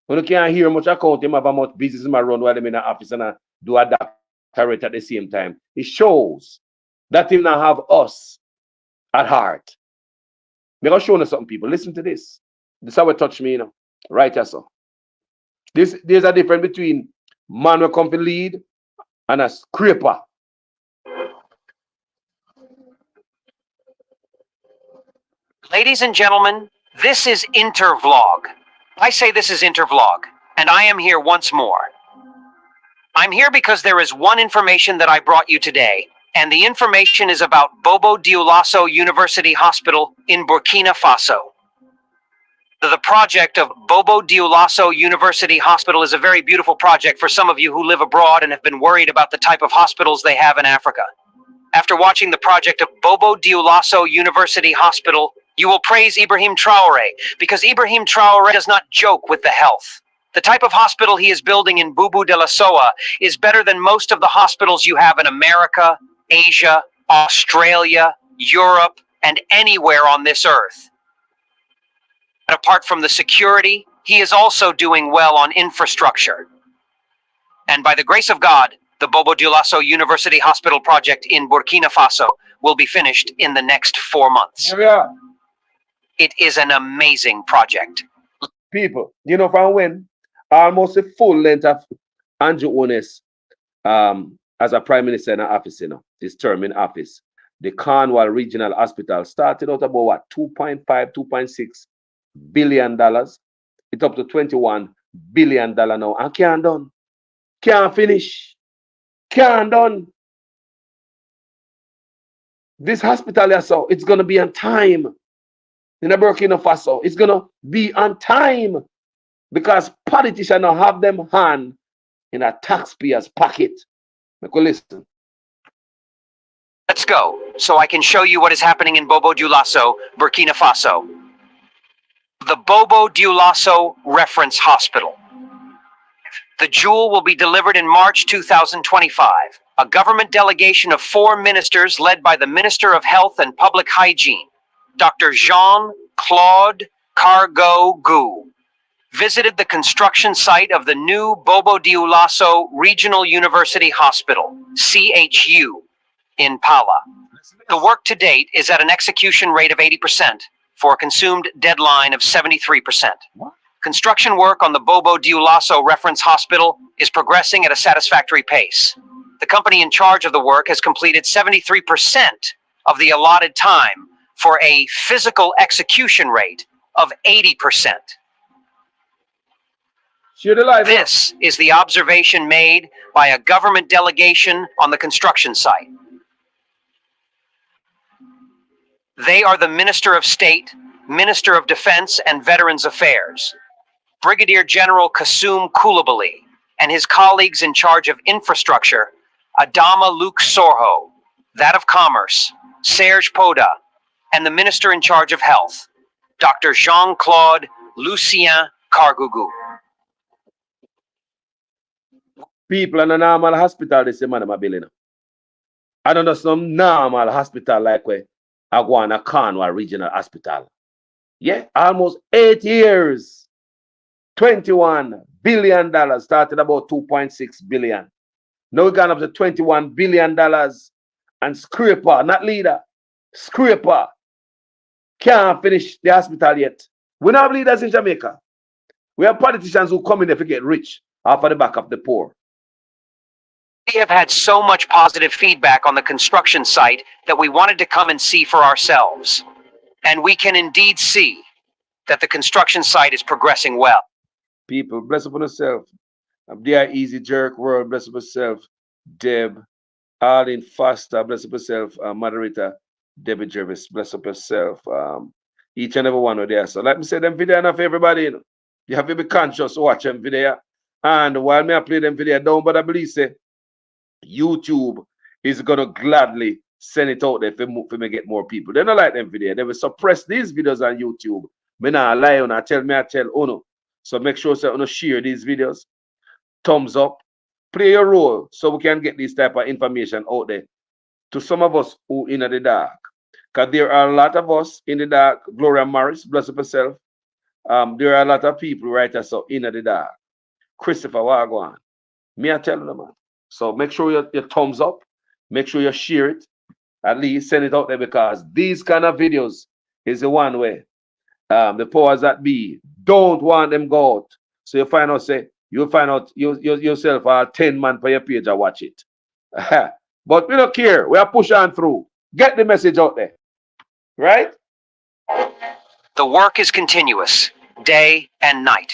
When you can't hear much account, him have a much business in my run while them in the office and do a doctorate at the same time. It shows that him now have us at heart. I'm going to show you something, people. Listen to this. This is how it touch me, you know. Right, yes, sir. There's a difference between man who come to lead and a scraper. Ladies and gentlemen, this is Intervlog. I say this is Intervlog, and I am here once more. I'm here because there is one information that I brought you today, and the information is about Bobo Dioulasso University Hospital in Burkina Faso. The project of Bobo Dioulasso University Hospital is a very beautiful project for some of you who live abroad and have been worried about the type of hospitals they have in Africa. After watching the project of Bobo Dioulasso University Hospital, you will praise Ibrahim Traore, because Ibrahim Traore does not joke with the health. The type of hospital he is building in Bobo Dioulasso is better than most of the hospitals you have in America, Asia, Australia, Europe, and anywhere on this earth. And apart from the security, he is also doing well on infrastructure. And by the grace of God, the Bobo Dioulasso University Hospital project in Burkina Faso will be finished in the next 4 months. Yeah. It is an amazing project. People, you know from when? Almost a full length of Andrew Holness as a Prime Minister in office, you know, his term in office. The Cornwall Regional Hospital started out about what, $2.5, $2.6 billion. It's up to $21 billion now. And can't done. Can't finish. Can't done. This hospital, so it's gonna be on time. In Burkina Faso, it's gonna be on time because politicians now have them hand in a taxpayer's pocket. Make you listen. Let's go, so I can show you what is happening in Bobo Dioulasso, Burkina Faso. The Bobo Dioulasso Reference Hospital. The jewel will be delivered in March 2025. A government delegation of 4 ministers led by the Minister of Health and Public Hygiene, Dr. Jean-Claude Cargo-Gou, visited the construction site of the new Bobo Dioulasso Regional University Hospital, CHU, in Pala. The work to date is at an execution rate of 80% for a consumed deadline of 73%. Construction work on the Bobo Dioulasso Reference Hospital is progressing at a satisfactory pace. The company in charge of the work has completed 73% of the allotted time for a physical execution rate of 80%. This is the observation made by a government delegation on the construction site. They are the Minister of State, Minister of Defense and Veterans Affairs, Brigadier General Kasum Koulibaly, and his colleagues in charge of infrastructure, Adama Luke Sorho, that of Commerce, Serge Poda, and the Minister in charge of Health, Dr. Jean-Claude Lucien Cargougou. People in a normal hospital, they say, man, I'm a building. I don't know some normal hospital like where I go on a Cornwall Regional Hospital. Yeah, almost 8 years. $21 billion, started about 2.6 billion. Now we're gone up to $21 billion. And scraper, not leader, scraper, can't finish the hospital yet. We don't have leaders in Jamaica. We have politicians who come in there to get rich off of the back of the poor. We have had so much positive feedback on the construction site that we wanted to come and see for ourselves. And we can indeed see that the construction site is progressing well. People, bless up on yourself. I'm there, Easy Jerk World, bless up yourself. Deb, Arlene Foster, bless up yourself. Moderator, Debbie Jervis, bless up yourself. Each and every one of there. So like me say, them video enough for everybody. You know? You have to be conscious to watch them video. And while me I play them video down, but I believe say, YouTube is gonna gladly send it out there for me get more people. They don't like them video. They will suppress these videos on YouTube. Me not lie on. I tell Uno. So make sure you share these videos. Thumbs up. Play your role so we can get this type of information out there to some of us who in the dark. Because there are a lot of us in the dark. Gloria Morris, bless up herself. There are a lot of people right us so in the dark. Christopher Wagwan. Me I tell them, man. So make sure you thumbs up. Make sure you share it. At least send it out there because these kind of videos is the one way the powers that be don't want them go out. So you find out, say, you'll find out yourself 10 man per your page and watch it. But we don't care. We are pushing on through. Get the message out there. Right? The work is continuous, day and night.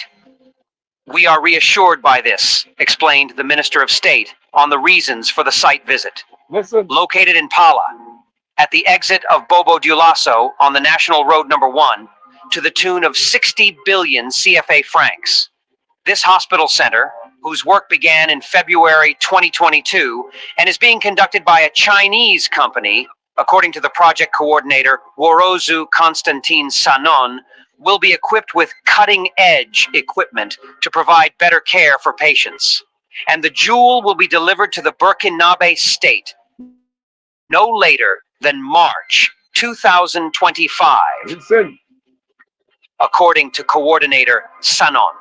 We are reassured by this, explained the Minister of State on the reasons for the site visit. Listen. Located in Pala, at the exit of Bobo Dioulasso on the National Road number 1, to the tune of 60 billion CFA francs. This hospital center, whose work began in February 2022 and is being conducted by a Chinese company, according to the project coordinator Worozu Constantine Sanon, will be equipped with cutting-edge equipment to provide better care for patients. And the jewel will be delivered to the Burkina state no later than March 2025, according to coordinator Sanon.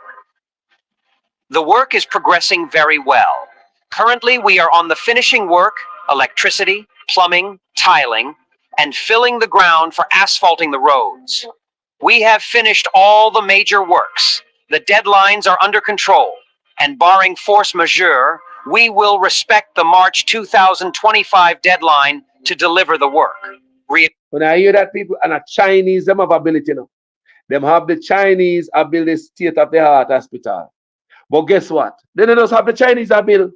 The work is progressing very well. Currently, we are on the finishing work, electricity, plumbing, tiling, and filling the ground for asphalting the roads. We have finished all the major works. The deadlines are under control, and barring force majeure, we will respect the March 2025 deadline to deliver the work. When I hear that, people, and the Chinese, them have ability now. Them have the Chinese build the state-of-the-art hospital. But guess what? They don't just have the Chinese build.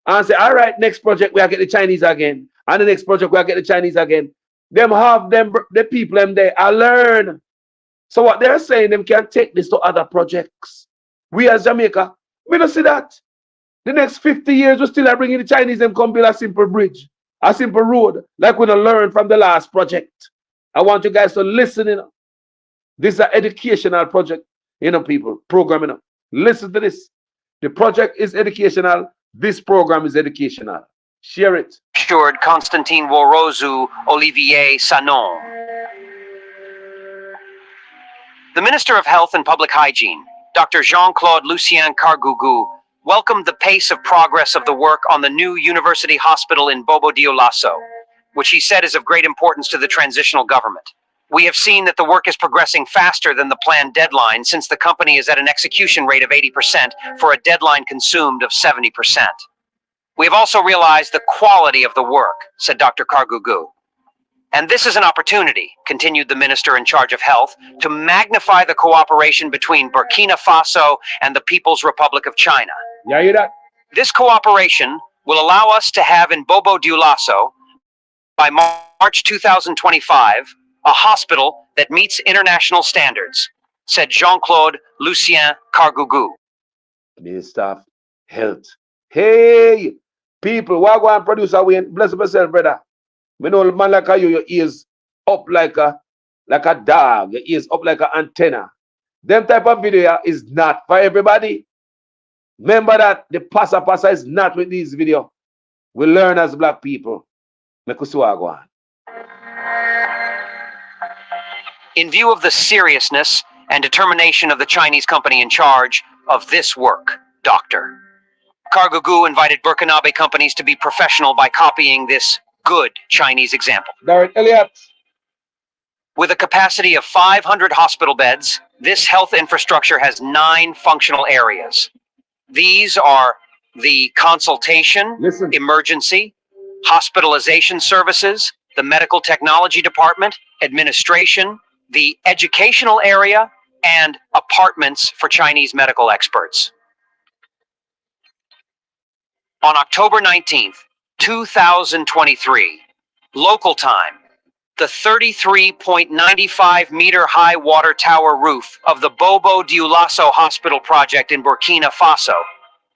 And say, all right, next project, we'll get the Chinese again. And the next project, we'll get the Chinese again. Them have them, the people them there, I learn. So what they're saying, them can take this to other projects. We as Jamaica, we don't see that. The next 50 years, we still are bringing the Chinese them come build a simple bridge, a simple road, like we don't learn from the last project. I want you guys to listen, you know. This is an educational project, you know, people, programming. You know. Listen to this. The project is educational. This program is educational. Share it. Assured Constantine Worozu Olivier Sanon. The Minister of Health and Public Hygiene, Dr. Jean-Claude Lucien Cargougou, welcomed the pace of progress of the work on the new university hospital in Bobo Dioulasso. which he said is of great importance to the transitional government. We have seen that the work is progressing faster than the planned deadline since the company is at an execution rate of 80% for a deadline consumed of 70%. We have also realized the quality of the work, said Dr. Kargugu. And this is an opportunity, continued the minister in charge of health, to magnify the cooperation between Burkina Faso and the People's Republic of China. Yeah, you hear that? This cooperation will allow us to have in Bobo Dioulasso, by March 2025, a hospital that meets international standards, said Jean-Claude Lucien Kargugu. Minister of Health. Hey, people, why go and produce a win? Bless yourself, brother. Me know man like you, your ears up like a dog, your ears up like an antenna. Them type of video is not for everybody. Remember that the passa is not with these video. We learn as black people. Make us go on. In view of the seriousness and determination of the Chinese company in charge of this work, Dr. Kargugu invited Burkinabe companies to be professional by copying this good Chinese example. Darren Elliott. With a capacity of 500 hospital beds, this health infrastructure has 9 functional areas. These are the consultation, emergency, hospitalization services, the medical technology department, administration, the educational area, and apartments for Chinese medical experts. On October 19th, 2023, local time, the 33.95 meter high water tower roof of the Bobo Dioulasso Hospital project in Burkina Faso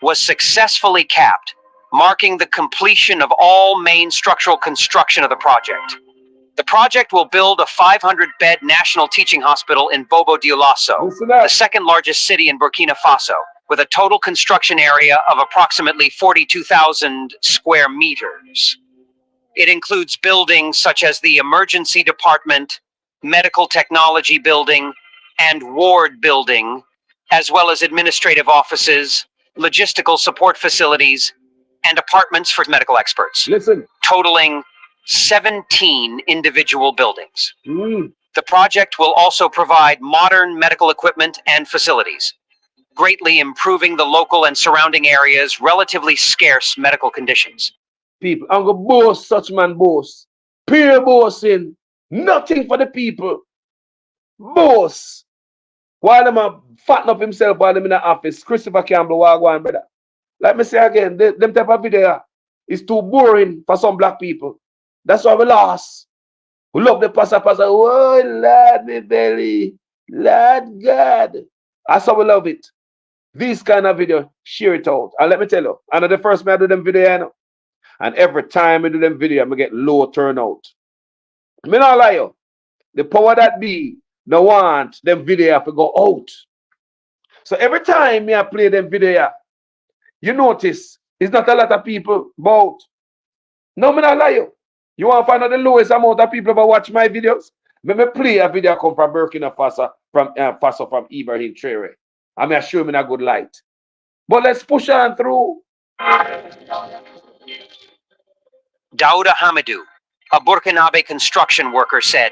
was successfully capped, marking the completion of all main structural construction of the project. The project will build a 500-bed national teaching hospital in Bobo Dioulasso, the second largest city in Burkina Faso, with a total construction area of approximately 42,000 square meters. It includes buildings such as the emergency department, medical technology building, and ward building, as well as administrative offices, logistical support facilities, and apartments for medical experts. Totaling 17 individual buildings. The project will also provide modern medical equipment and facilities, greatly improving the local and surrounding areas' relatively scarce medical conditions. People, I'm going to boast such man boast. Pure boasting. Nothing for the people. Boast. While them a fatten up himself while them in the office, Christopher Campbell, Wagwan, brother. Like me say again, them type of video is too boring for some black people. That's why we lost. We love the passa. Oh, Lord, me belly. Lord God. That's how we love it. This kind of video, share it out. And let me tell you, I know the first man I do them video, you know. And every time I do them video, I get low turnout. Me not lie you. The power that be, no want them video have to go out. So every time me I play them video, you notice it's not a lot of people about. No, me not lie you. You want to find out the lowest amount of people ever watch my videos? Me play a video come from Burkina Faso from Ibrahim Traore. I'm going to show him in a good light. But let's push on through. Daouda Hamidou, a Burkinabe construction worker, said,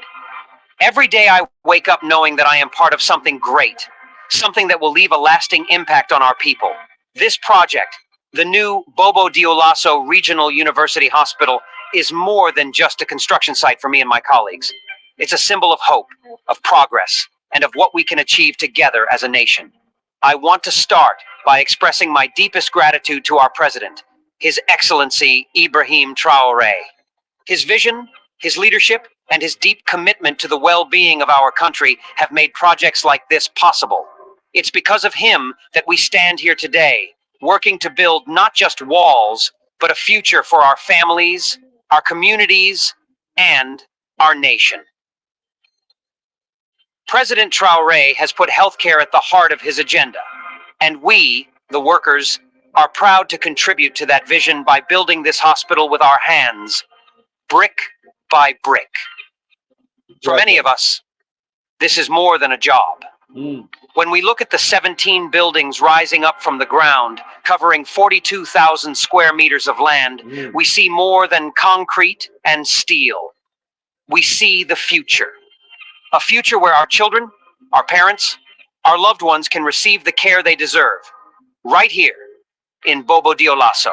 "Every day I wake up knowing that I am part of something great, something that will leave a lasting impact on our people. This project, the new Bobo Dioulasso Regional University Hospital, is more than just a construction site for me and my colleagues. It's a symbol of hope, of progress, and of what we can achieve together as a nation. I want to start by expressing my deepest gratitude to our president, His Excellency Ibrahim Traore. His vision, his leadership, and his deep commitment to the well-being of our country have made projects like this possible. It's because of him that we stand here today, working to build not just walls, but a future for our families, our communities, and our nation." President Traore has put healthcare at the heart of his agenda, and we, the workers, are proud to contribute to that vision by building this hospital with our hands, brick by brick. For many of us, this is more than a job. When we look at the 17 buildings rising up from the ground, covering 42,000 square meters of land, we see more than concrete and steel. We see the future. A future where our children, our parents, our loved ones can receive the care they deserve, right here in Bobo Dioulasso.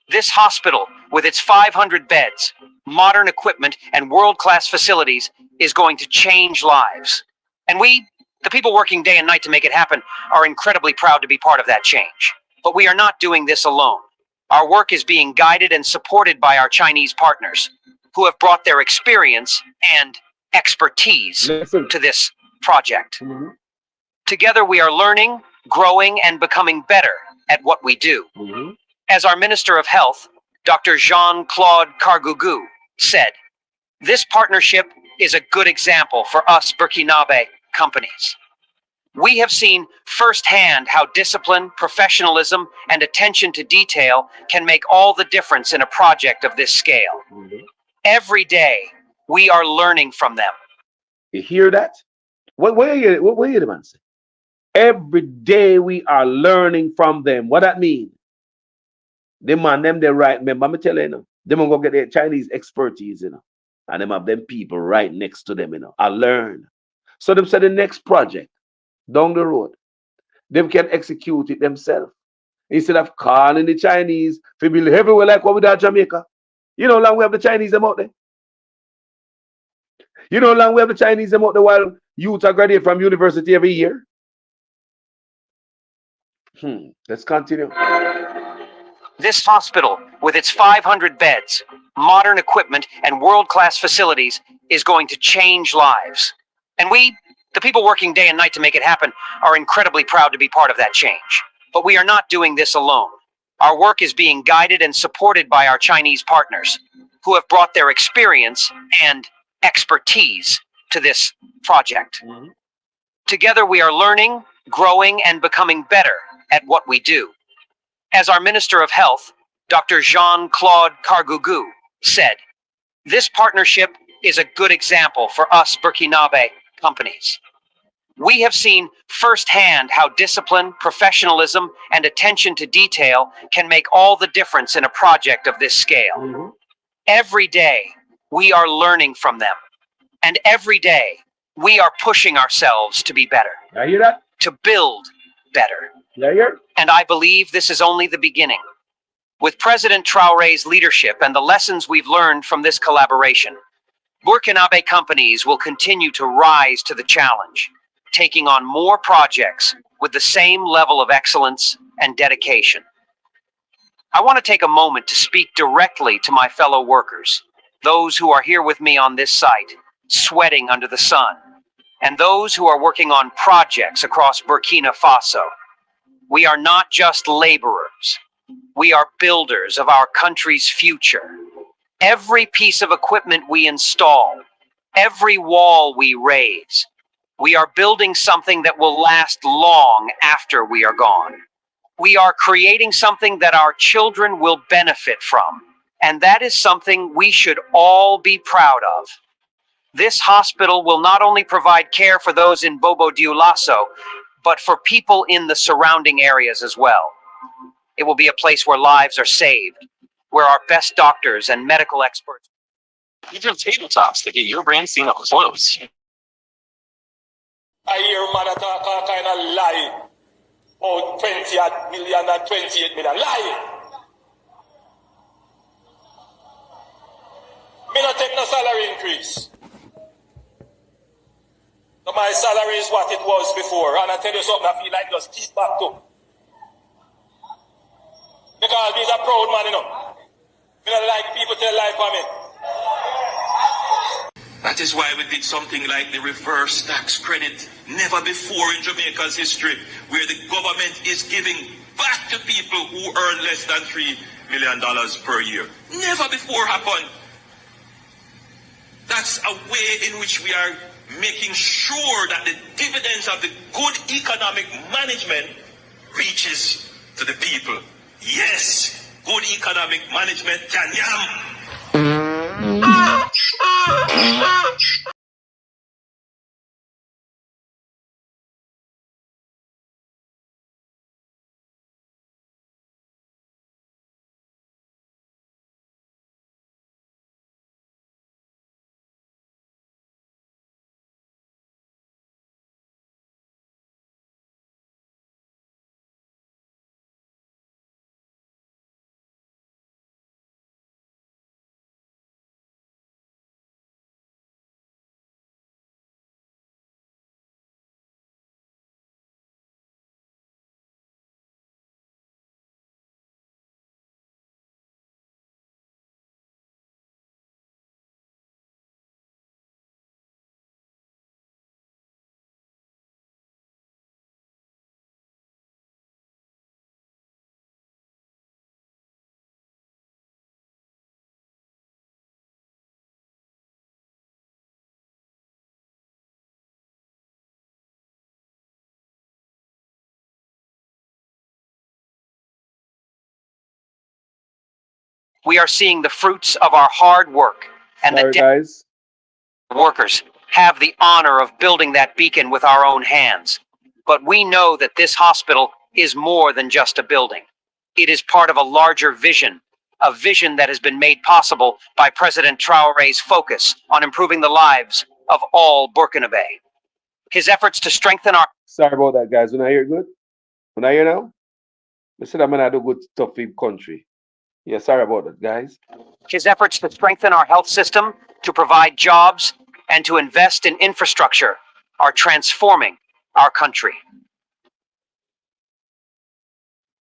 This hospital, with its 500 beds, modern equipment, and world-class facilities, is going to change lives. And we, the people working day and night to make it happen, are incredibly proud to be part of that change. But we are not doing this alone. Our work is being guided and supported by our Chinese partners, who have brought their experience and expertise to this project. Together we are learning, growing, and becoming better at what we do. As our Minister of Health, Dr. Jean-Claude Cargougou, said, this partnership is a good example for us Burkinabe companies. We have seen firsthand how discipline, professionalism, and attention to detail can make all the difference in a project of this scale. Every day, we are learning from them. You hear that? What you the man say? Every day we are learning from them. What that mean? Them man, them they right. Remember, me tell you, them go get their Chinese expertise, and them have them people right next to them, I learn. So them say the next project down the road, them can execute it themselves instead of calling the Chinese to build everywhere like what we do in Jamaica. You know, long we have the Chinese them out there. You know, long we have the Chinese them out there while youth are graduating from university every year. Let's continue. This hospital, with its 500 beds, modern equipment, and world-class facilities, is going to change lives. And we, the people working day and night to make it happen, are incredibly proud to be part of that change. But we are not doing this alone. Our work is being guided and supported by our Chinese partners, who have brought their experience and expertise to this project. Together we are learning, growing, and becoming better at what we do. As our Minister of Health, Dr. Jean-Claude Cargougou, said, this partnership is a good example for us Burkinabe companies. We have seen firsthand how discipline, professionalism, and attention to detail can make all the difference in a project of this scale. Every day, we are learning from them. And every day, we are pushing ourselves to be better. I hear that? To build better. And I believe this is only the beginning. With President Traore's leadership and the lessons we've learned from this collaboration, Burkinabe companies will continue to rise to the challenge, taking on more projects with the same level of excellence and dedication. I want to take a moment to speak directly to my fellow workers, those who are here with me on this site, sweating under the sun, and those who are working on projects across Burkina Faso. We are not just laborers. We are builders of our country's future. Every piece of equipment we install, every wall we raise, we are building something that will last long after we are gone. We are creating something that our children will benefit from, and that is something we should all be proud of. This hospital will not only provide care for those in Bobo Dioulasso, but for people in the surrounding areas as well. It will be a place where lives are saved, where our best doctors and medical experts. These are tabletops to get your brand seen up close. I hear man talk all kind of lie. Oh, 20 million and 28 million. Lie! Me not take no salary increase. So my salary is what it was before. And I tell you something, I feel like just keep back to. Because these are proud man, Me not like people tell lie for me. That is why we did something like the reverse tax credit. Never before in Jamaica's history, where the government is giving back to people who earn less than $3 million per year. Never before happened. That's a way in which we are making sure that the dividends of the good economic management reaches to the people. Yes, good economic management can yam. we are seeing the fruits of our hard work, and Sorry, guys. Workers have the honor of building that beacon with our own hands. But we know that this hospital is more than just a building. It is part of a larger vision, a vision that has been made possible by President Traore's focus on improving the lives of all Burkina Faso. His efforts to strengthen our... Sorry about that, guys. When I hear good? When I hear now? I said I'm gonna do good stuff in country. Yeah, sorry about that, guys. His efforts to strengthen our health system, to provide jobs, and to invest in infrastructure are transforming our country.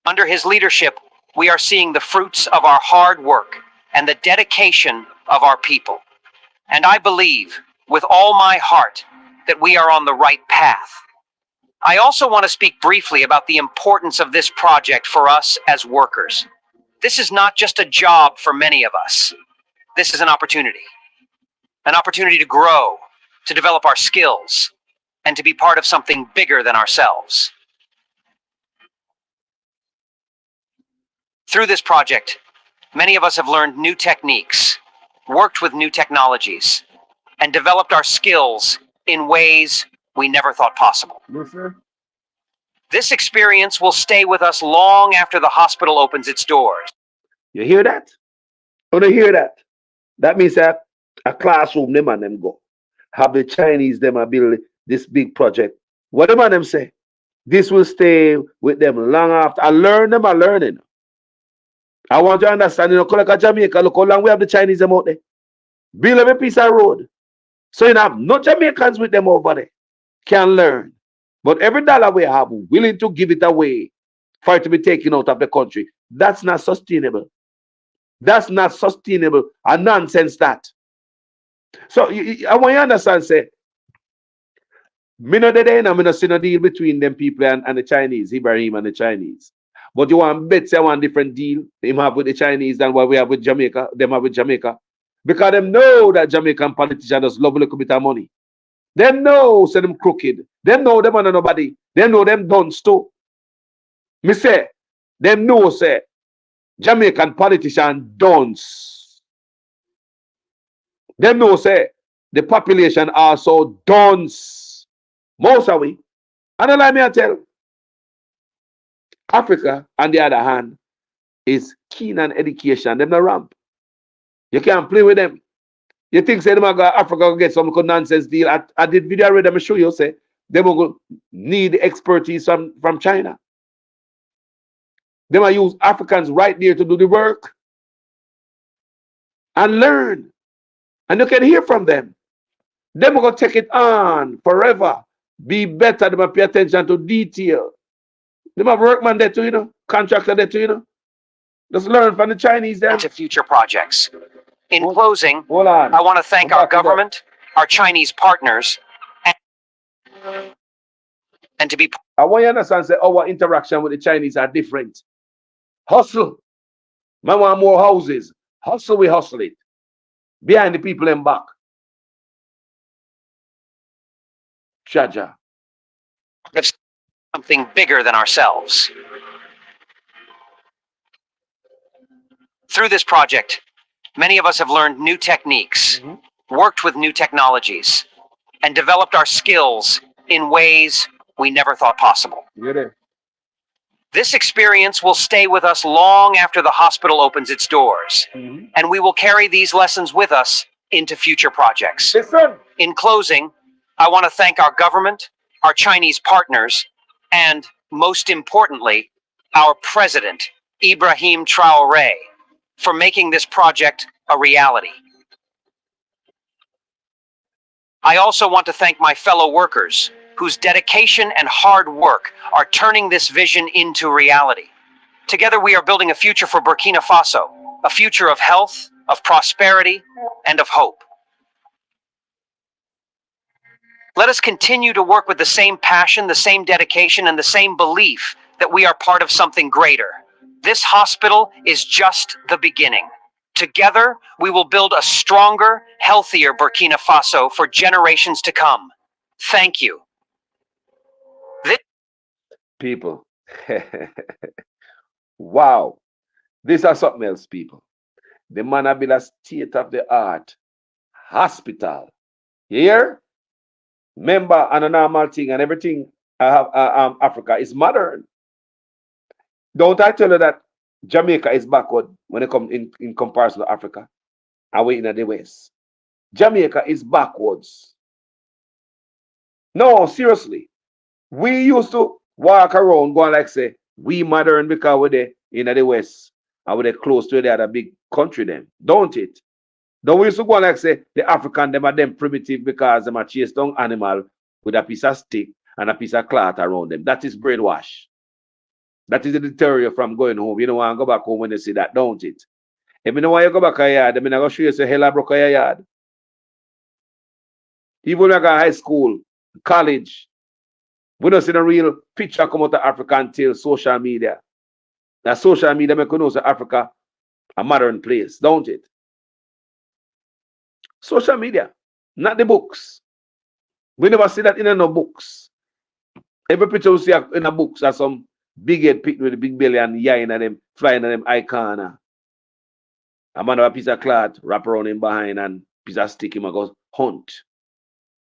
Under his leadership, we are seeing the fruits of our hard work and the dedication of our people. And I believe, with all my heart, that we are on the right path. I also want to speak briefly about the importance of this project for us as workers. This is not just a job for many of us. This is an opportunity to grow, to develop our skills, and to be part of something bigger than ourselves. Through this project, many of us have learned new techniques, worked with new technologies, and developed our skills in ways we never thought possible. This experience will stay with us long after the hospital opens its doors. You hear that? When you hear that, that means that a classroom, them and them go. Have the Chinese, them a build this big project. What them and them say? This will stay with them long after. I learn them, I learning. I want you to understand, you know, like Jamaica, look how long we have the Chinese them out there. Build them a piece of road. So you have no Jamaicans with them over there. Can learn. But every dollar we have, willing to give it away for it to be taken out of the country. That's not sustainable. That's not sustainable. A nonsense that. So I want you to understand, say, me no dey there, me no see no deal between them people and the Chinese, Ibrahim and the Chinese. But you want bet say one different deal him have with the Chinese than what we have with Jamaica, them have with Jamaica. Because them know that Jamaican politicians just love a little bit of money. Them know say them crooked. Them know them are nobody. Them know them dunce too. Me say, them know say Jamaican politician dunce. Them know say the population also dunce. Most of we. And allow me to tell. Africa, on the other hand, is keen on education. Them no ramp. You can't play with them. You think say them go Africa go get some good nonsense deal. I did video already, I'm show you say they will need expertise from China. They might use Africans right there to do the work and learn. And you can hear from them. They will go take it on forever. Be better. They might pay attention to detail. They have workman there too, you know, contractor there too, you know. Just learn from the Chinese there. To future projects. In closing, I want to thank our government, our Chinese partners, and to be... I want you to understand that our interaction with the Chinese are different. Hustle. Man want more houses. Hustle, we hustle it. Behind the people in back. Jaja. Something bigger than ourselves. Through this project, many of us have learned new techniques, worked with new technologies, and developed our skills in ways we never thought possible. This experience will stay with us long after the hospital opens its doors, and we will carry these lessons with us into future projects. In closing, I want to thank our government, our Chinese partners, and, most importantly, our president, Ibrahim Traore, for making this project a reality. I also want to thank my fellow workers, whose dedication and hard work are turning this vision into reality. Together we are building a future for Burkina Faso, a future of health, of prosperity, and of hope. Let us continue to work with the same passion, the same dedication, and the same belief that we are part of something greater. This hospital is just the beginning. Together, we will build a stronger, healthier Burkina Faso for generations to come. Thank you. People. Wow. These are something else, people. The man have built a state-of-the-art hospital. You hear? Remember, and a normal thing and everything Africa is modern. Don't I tell you that Jamaica is backward when it comes in comparison to Africa? And we in the West. Jamaica is backwards. No, seriously. We used to walk around going like say, we modern because we're there in the West. And we're close to the other big country then. Don't it? Don't we used to go like say, the African, them are them primitive because them are chase down animal with a piece of stick and a piece of cloth around them. That is brainwash. That is the deter you from going home. You don't want to go back home when you see that, don't it? If you don't want to go back to your yard, I mean, I'm going to show you say, hell, I broke your yard. Even when I go to high school, college, we don't see the real picture come out of Africa until social media. Now, social media make you know that Africa a modern place, don't it? Social media, not the books. We never see that in no books. Every picture we see in the books are some big head picture with a big belly and yine and them flying and them icon. A man with a piece of cloth wrap around him behind and piece of stick him and goes hunt.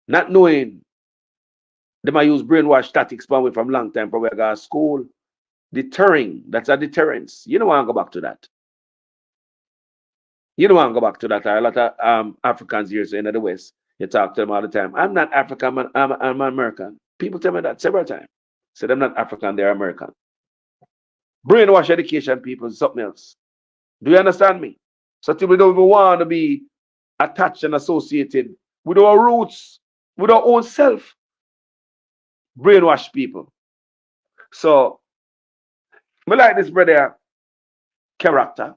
Not knowing they might use brainwash statics from long time from where I go to school. Deterring, that's a deterrence. You don't want to go back to that. You don't want to go back to that. There are a lot of Africans here in the West. You talk to them all the time. I'm not African, I'm American. People tell me that several times. Say I'm not African, they're American. Brainwash education, people, is something else. Do you understand me? So we don't even want to be attached and associated with our roots, with our own self. Brainwash people. So, I like this brother character.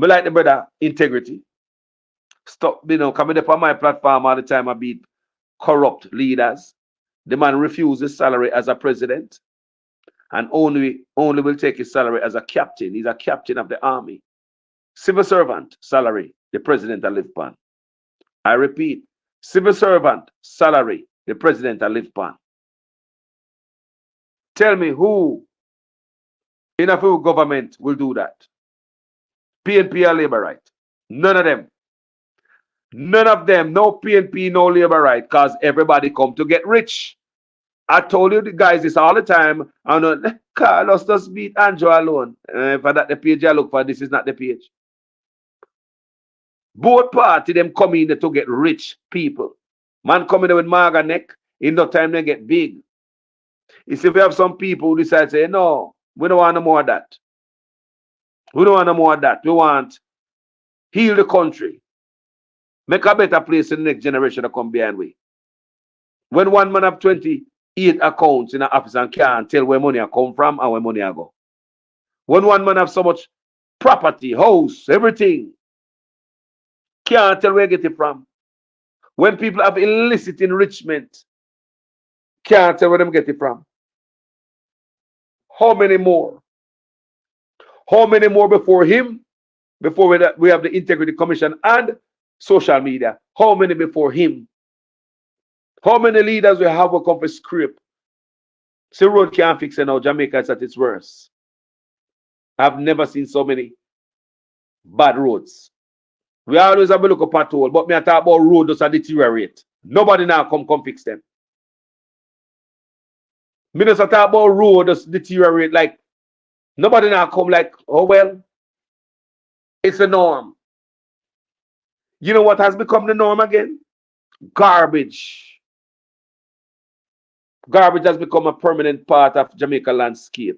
I like the brother integrity. Stop, coming up on my platform all the time. I beat corrupt leaders. The man refuses salary as a president and only will take his salary as a captain. He's a captain of the army. Civil servant salary, the president will live upon. I repeat, civil servant salary, the president will live upon. Tell me who in a full government will do that? PNP or labor right? None of them. None of them. No PNP, no labor right, because everybody come to get rich. I told you the guys this all the time. I know Carlos just beat Andrew alone. For that the page I look for, this is not the page. Both parties them come in to get rich people. Man coming in with maga neck, in no time they get big. You see, if we have some people who decide to say, no, we don't want no more of that. We don't want no more of that. We want heal the country. Make a better place in the next generation to come behind we. When one man have 28 accounts in an office and can't tell where money come from and where money go. When one man have so much property, house, everything, can't tell where get it from. When people have illicit enrichment, can't tell where them get it from. How many more? How many more before him? Before we have the Integrity Commission and social media. How many before him? How many leaders we have will come for script? See, road can't fix it now. Jamaica is at its worst. I've never seen so many bad roads. We always have a look at patrol, but me I talk about road just deteriorate. Nobody now come fix them. Me just talk about road just deteriorate like nobody now come like, oh well, it's a norm. You know what has become the norm again? Garbage. Garbage has become a permanent part of Jamaica landscape.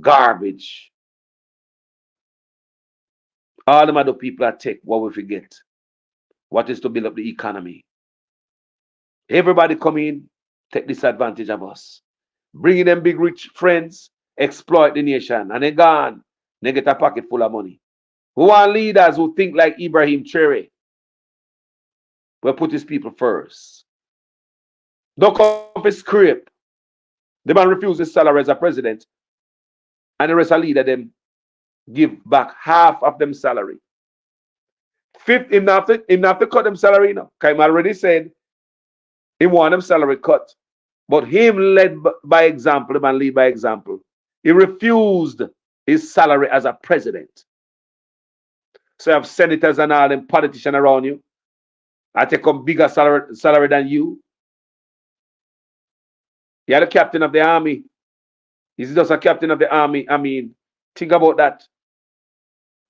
Garbage. All them other people are take what we forget. What is to build up the economy. Everybody come in, take disadvantage of us. Bringing them big rich friends, exploit the nation, and they gone. They get a pocket full of money. We want leaders who think like Ibrahim Cherry. We'll put his people first. Don't come for script. The man refuses salary as a president. And the rest of leader them give back half of them salary. Fifth, him not have to cut them salary now. Because I already said he want them salary cut. But him led by example, the man lead by example. He refused his salary as a president. So you have senators and all them politicians around you. I take on bigger salary than you. You're the captain of the army. He's just a captain of the army. I mean, think about that.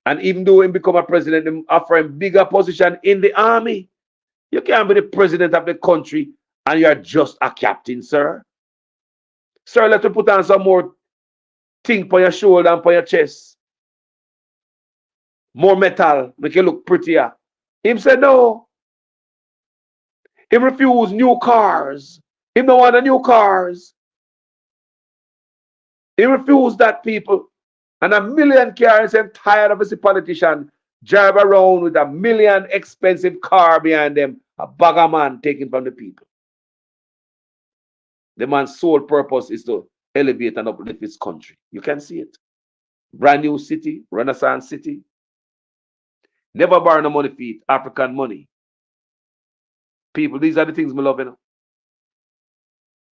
And even though he become a president, they offer him bigger position in the army. You can't be the president of the country and you're just a captain, sir. Sir, let me put on some more thing for your shoulder and for your chest. More metal, make you look prettier. Him said no. He refused new cars. Him don't want the new cars. He refused that, people. And a million cars, I'm tired of this politician drive around with a million expensive car behind them. A bagger man taken from the people. The man's sole purpose is to elevate and uplift his country. You can see it. Brand new city, Renaissance city. Never borrow no money for it. African money. People, these are the things we love, you know.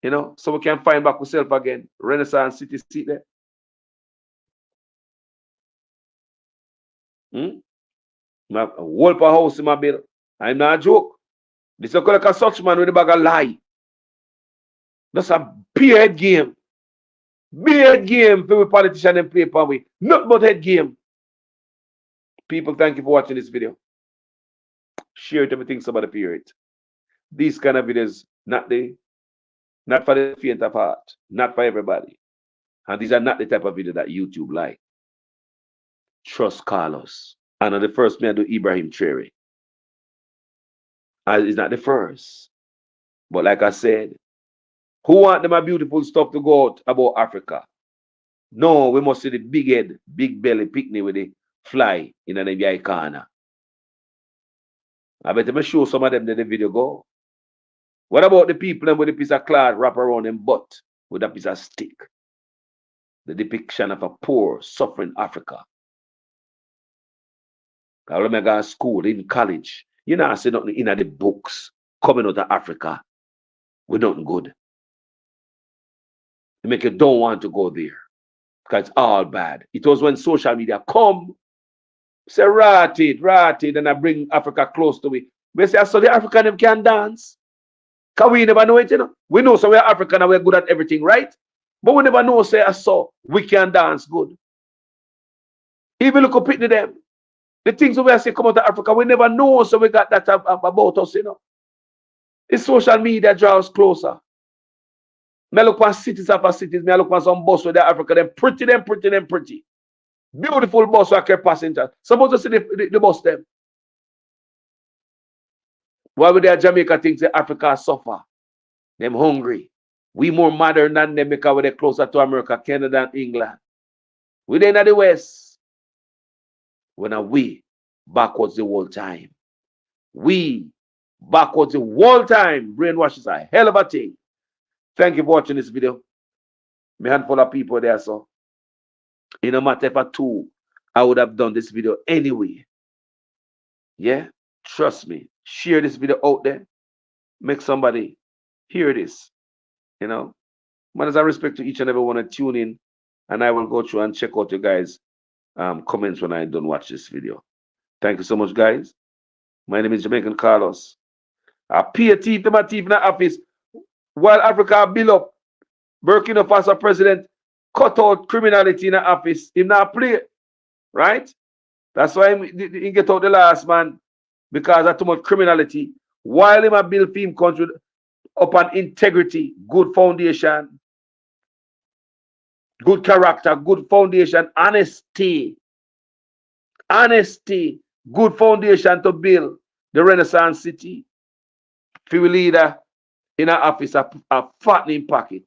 You know, so we can find back ourselves again. Renaissance city, see there. A whole house in my bill. I'm not a joke. This is like a such man with a bag of lie. That's a beard game. Beard game for the politician and play for me. Not but head game. People, thank you for watching this video. Share it if you think somebody hear it. These kind of videos, not for the faint of heart, not for everybody. And these are not the type of video that YouTube like. Trust Carlos. And the first man do Ibrahim Cherry. It's not the first. But like I said, who want them a beautiful stuff to go out about Africa? No, we must see the big head, big belly picnic with the fly in the eye corner. I better show some of them that the video go. What about the people with a piece of cloth wrap around them butt with a piece of stick? The depiction of a poor, suffering Africa. I remember going to school, in college. You know, I see nothing in the books coming out of Africa with nothing good. They make you don't want to go there because it's all bad. It was when social media come, say ratted, and I bring Africa close to it. We say, so the African them can dance. Because we never know it, you know. We know so we're African and we're good at everything, right? But we never know, say, so we can dance good. Even look up at them. The things we say come out of Africa, we never know, so we got that about us, you know. It's social media draws closer. Me look for cities after cities, me look for some bus with the Africa, them pretty. Beautiful bus with care passengers. Supposed to see the bus them. Why would they Jamaica think that Africa suffer? Them hungry. We more modern than them because we're closer to America, Canada, and England. We in the West. When are we backwards the whole time? We backwards the whole time. Brainwash is a hell of a thing. Thank you for watching this video. My handful of people there, so in no matter for two, I would have done this video anyway. Yeah, trust me. Share this video out there. Make somebody hear this. You know, but as I respect to each and every one to tune in, and I will go through and check out you guys' comments when I don't watch this video. Thank you so much, guys. My name is Jamaican Carlos. I pay teeth to my teeth in the office while Africa build up. Burkina Faso president cut out criminality in the office. He not play, right? That's why he get out the last man because of too much criminality. While he build film country upon integrity, good foundation, good character, good foundation, honesty, good foundation to build the Renaissance city. Few leader in our office a fattening pocket.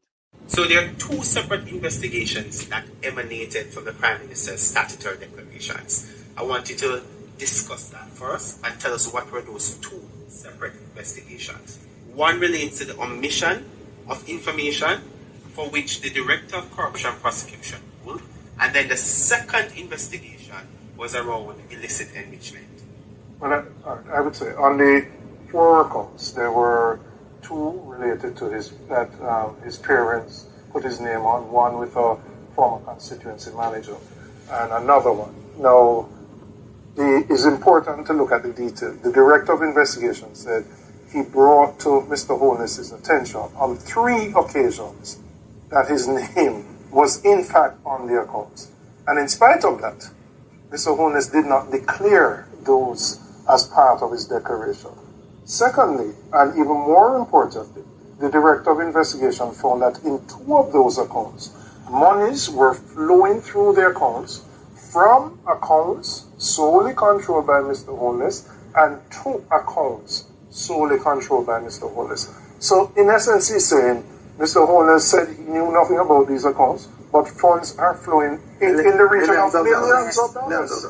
So there are two separate investigations that emanated from the Prime Minister's statutory declarations. I want you to discuss that first and tell us what were those two separate investigations. One relates to the omission of information for which the Director of Corruption Prosecution ruled, and then the second investigation was around illicit enrichment. Well, I would say on the 4 counts, there were 2 related to his parents put his name on, one with a former constituency manager, and another one. Now, it's important to look at the detail. The Director of Investigation said he brought to Mr. Holness's attention on 3 occasions that his name was in fact on the accounts. And in spite of that, Mr. Holness did not declare those as part of his declaration. Secondly, and even more importantly, the Director of Investigation found that in 2 of those accounts, monies were flowing through the accounts from accounts solely controlled by Mr. Holness and 2 accounts solely controlled by Mr. Holness. So in essence, he's saying Mr. Holness said he knew nothing about these accounts, but funds are flowing in the region of millions of dollars.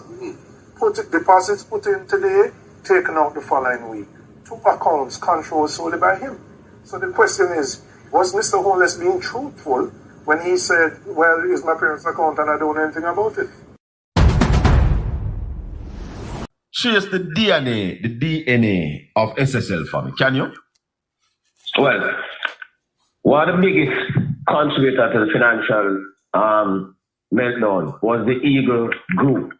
Deposits put in today, taken out the following week. 2 accounts controlled solely by him. So the question is, was Mr. Holness being truthful when he said, well, it's my parents' account and I don't know anything about it? Trace the DNA of SSL for me, can you? Well, one of the biggest contributor to the financial meltdown was the Eagle Group.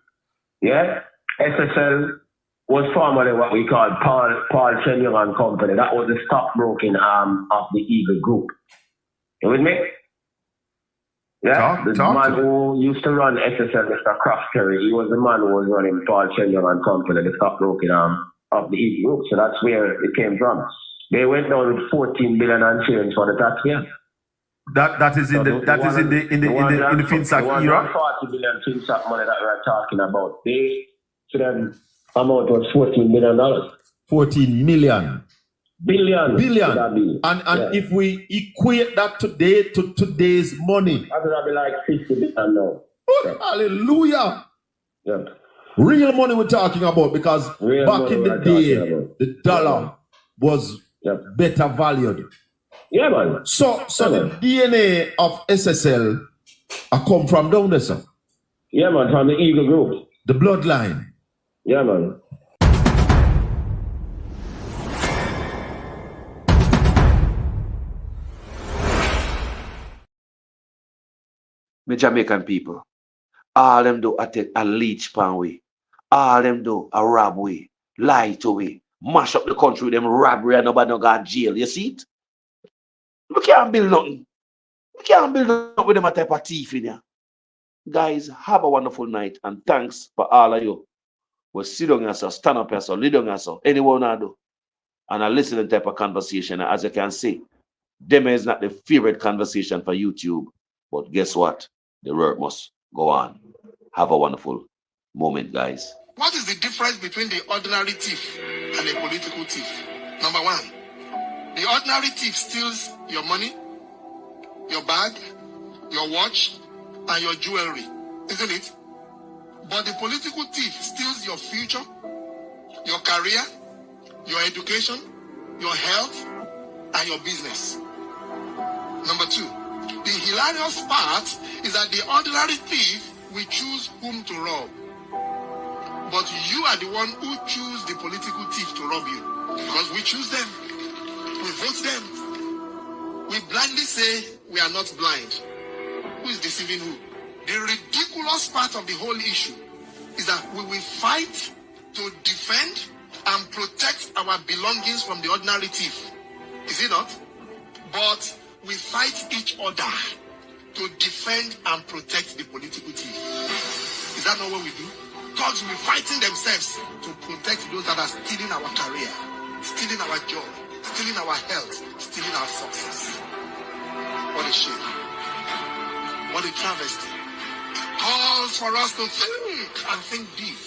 Yeah? SSL was formerly what we call Paul Chenyoung and Company. That was the stockbroking arm of the Eagle Group. You with me? Yeah, the man who used to run SSL, Mr. Cross Terry, he was the man who was running Paul Chenyoung and Company, the stockbroking arm of the Eagle Group. So that's where it came from. They went down with 14 billion and change for the taxpayer. That is in the FinSac era. 40 billion FinSac money that we're talking about. They to them amount was $14 million. 14 million. Billion. And if we equate that today to today's money, that would be like 50 billion now. Oh, hallelujah. Yeah. Real money we're talking about, because back in the day, the dollar was better valued. Yeah, man. So the DNA of SSL come from down there, sir? Yeah, man, from the Eagle Group. The bloodline. Yeah, man. Me Jamaican people, all them do a leech pan way. All them do a rob way, lie to way, mash up the country with them robbery and nobody no got jail. You see it? We can't build nothing. We can't build nothing with them a type of thief in here. Guys, have a wonderful night and thanks for all of you. We'll sit down here, stand up here, lay down here, anyone I do. And I listen to the type of conversation. As you can see, them is not the favorite conversation for YouTube. But guess what? The work must go on. Have a wonderful moment, guys. What is the difference between the ordinary thief and a political thief? Number 1, the ordinary thief steals your money, your bag, your watch, and your jewelry, isn't it? But the political thief steals your future, your career, your education, your health, and your business. Number 2, the hilarious part is that the ordinary thief will choose whom to rob. But you are the one who choose the political thief to rob you. Because we choose them. We vote them. We blindly say we are not blind. Who is deceiving who? The ridiculous part of the whole issue is that we will fight to defend and protect our belongings from the ordinary thief. Is it not? But we fight each other to defend and protect the political thief. Is that not what we do? Thugs will be fighting themselves to protect those that are stealing our career, stealing our job, stealing our health, stealing our success. What a shame. What a travesty. Calls for us to think and think deep.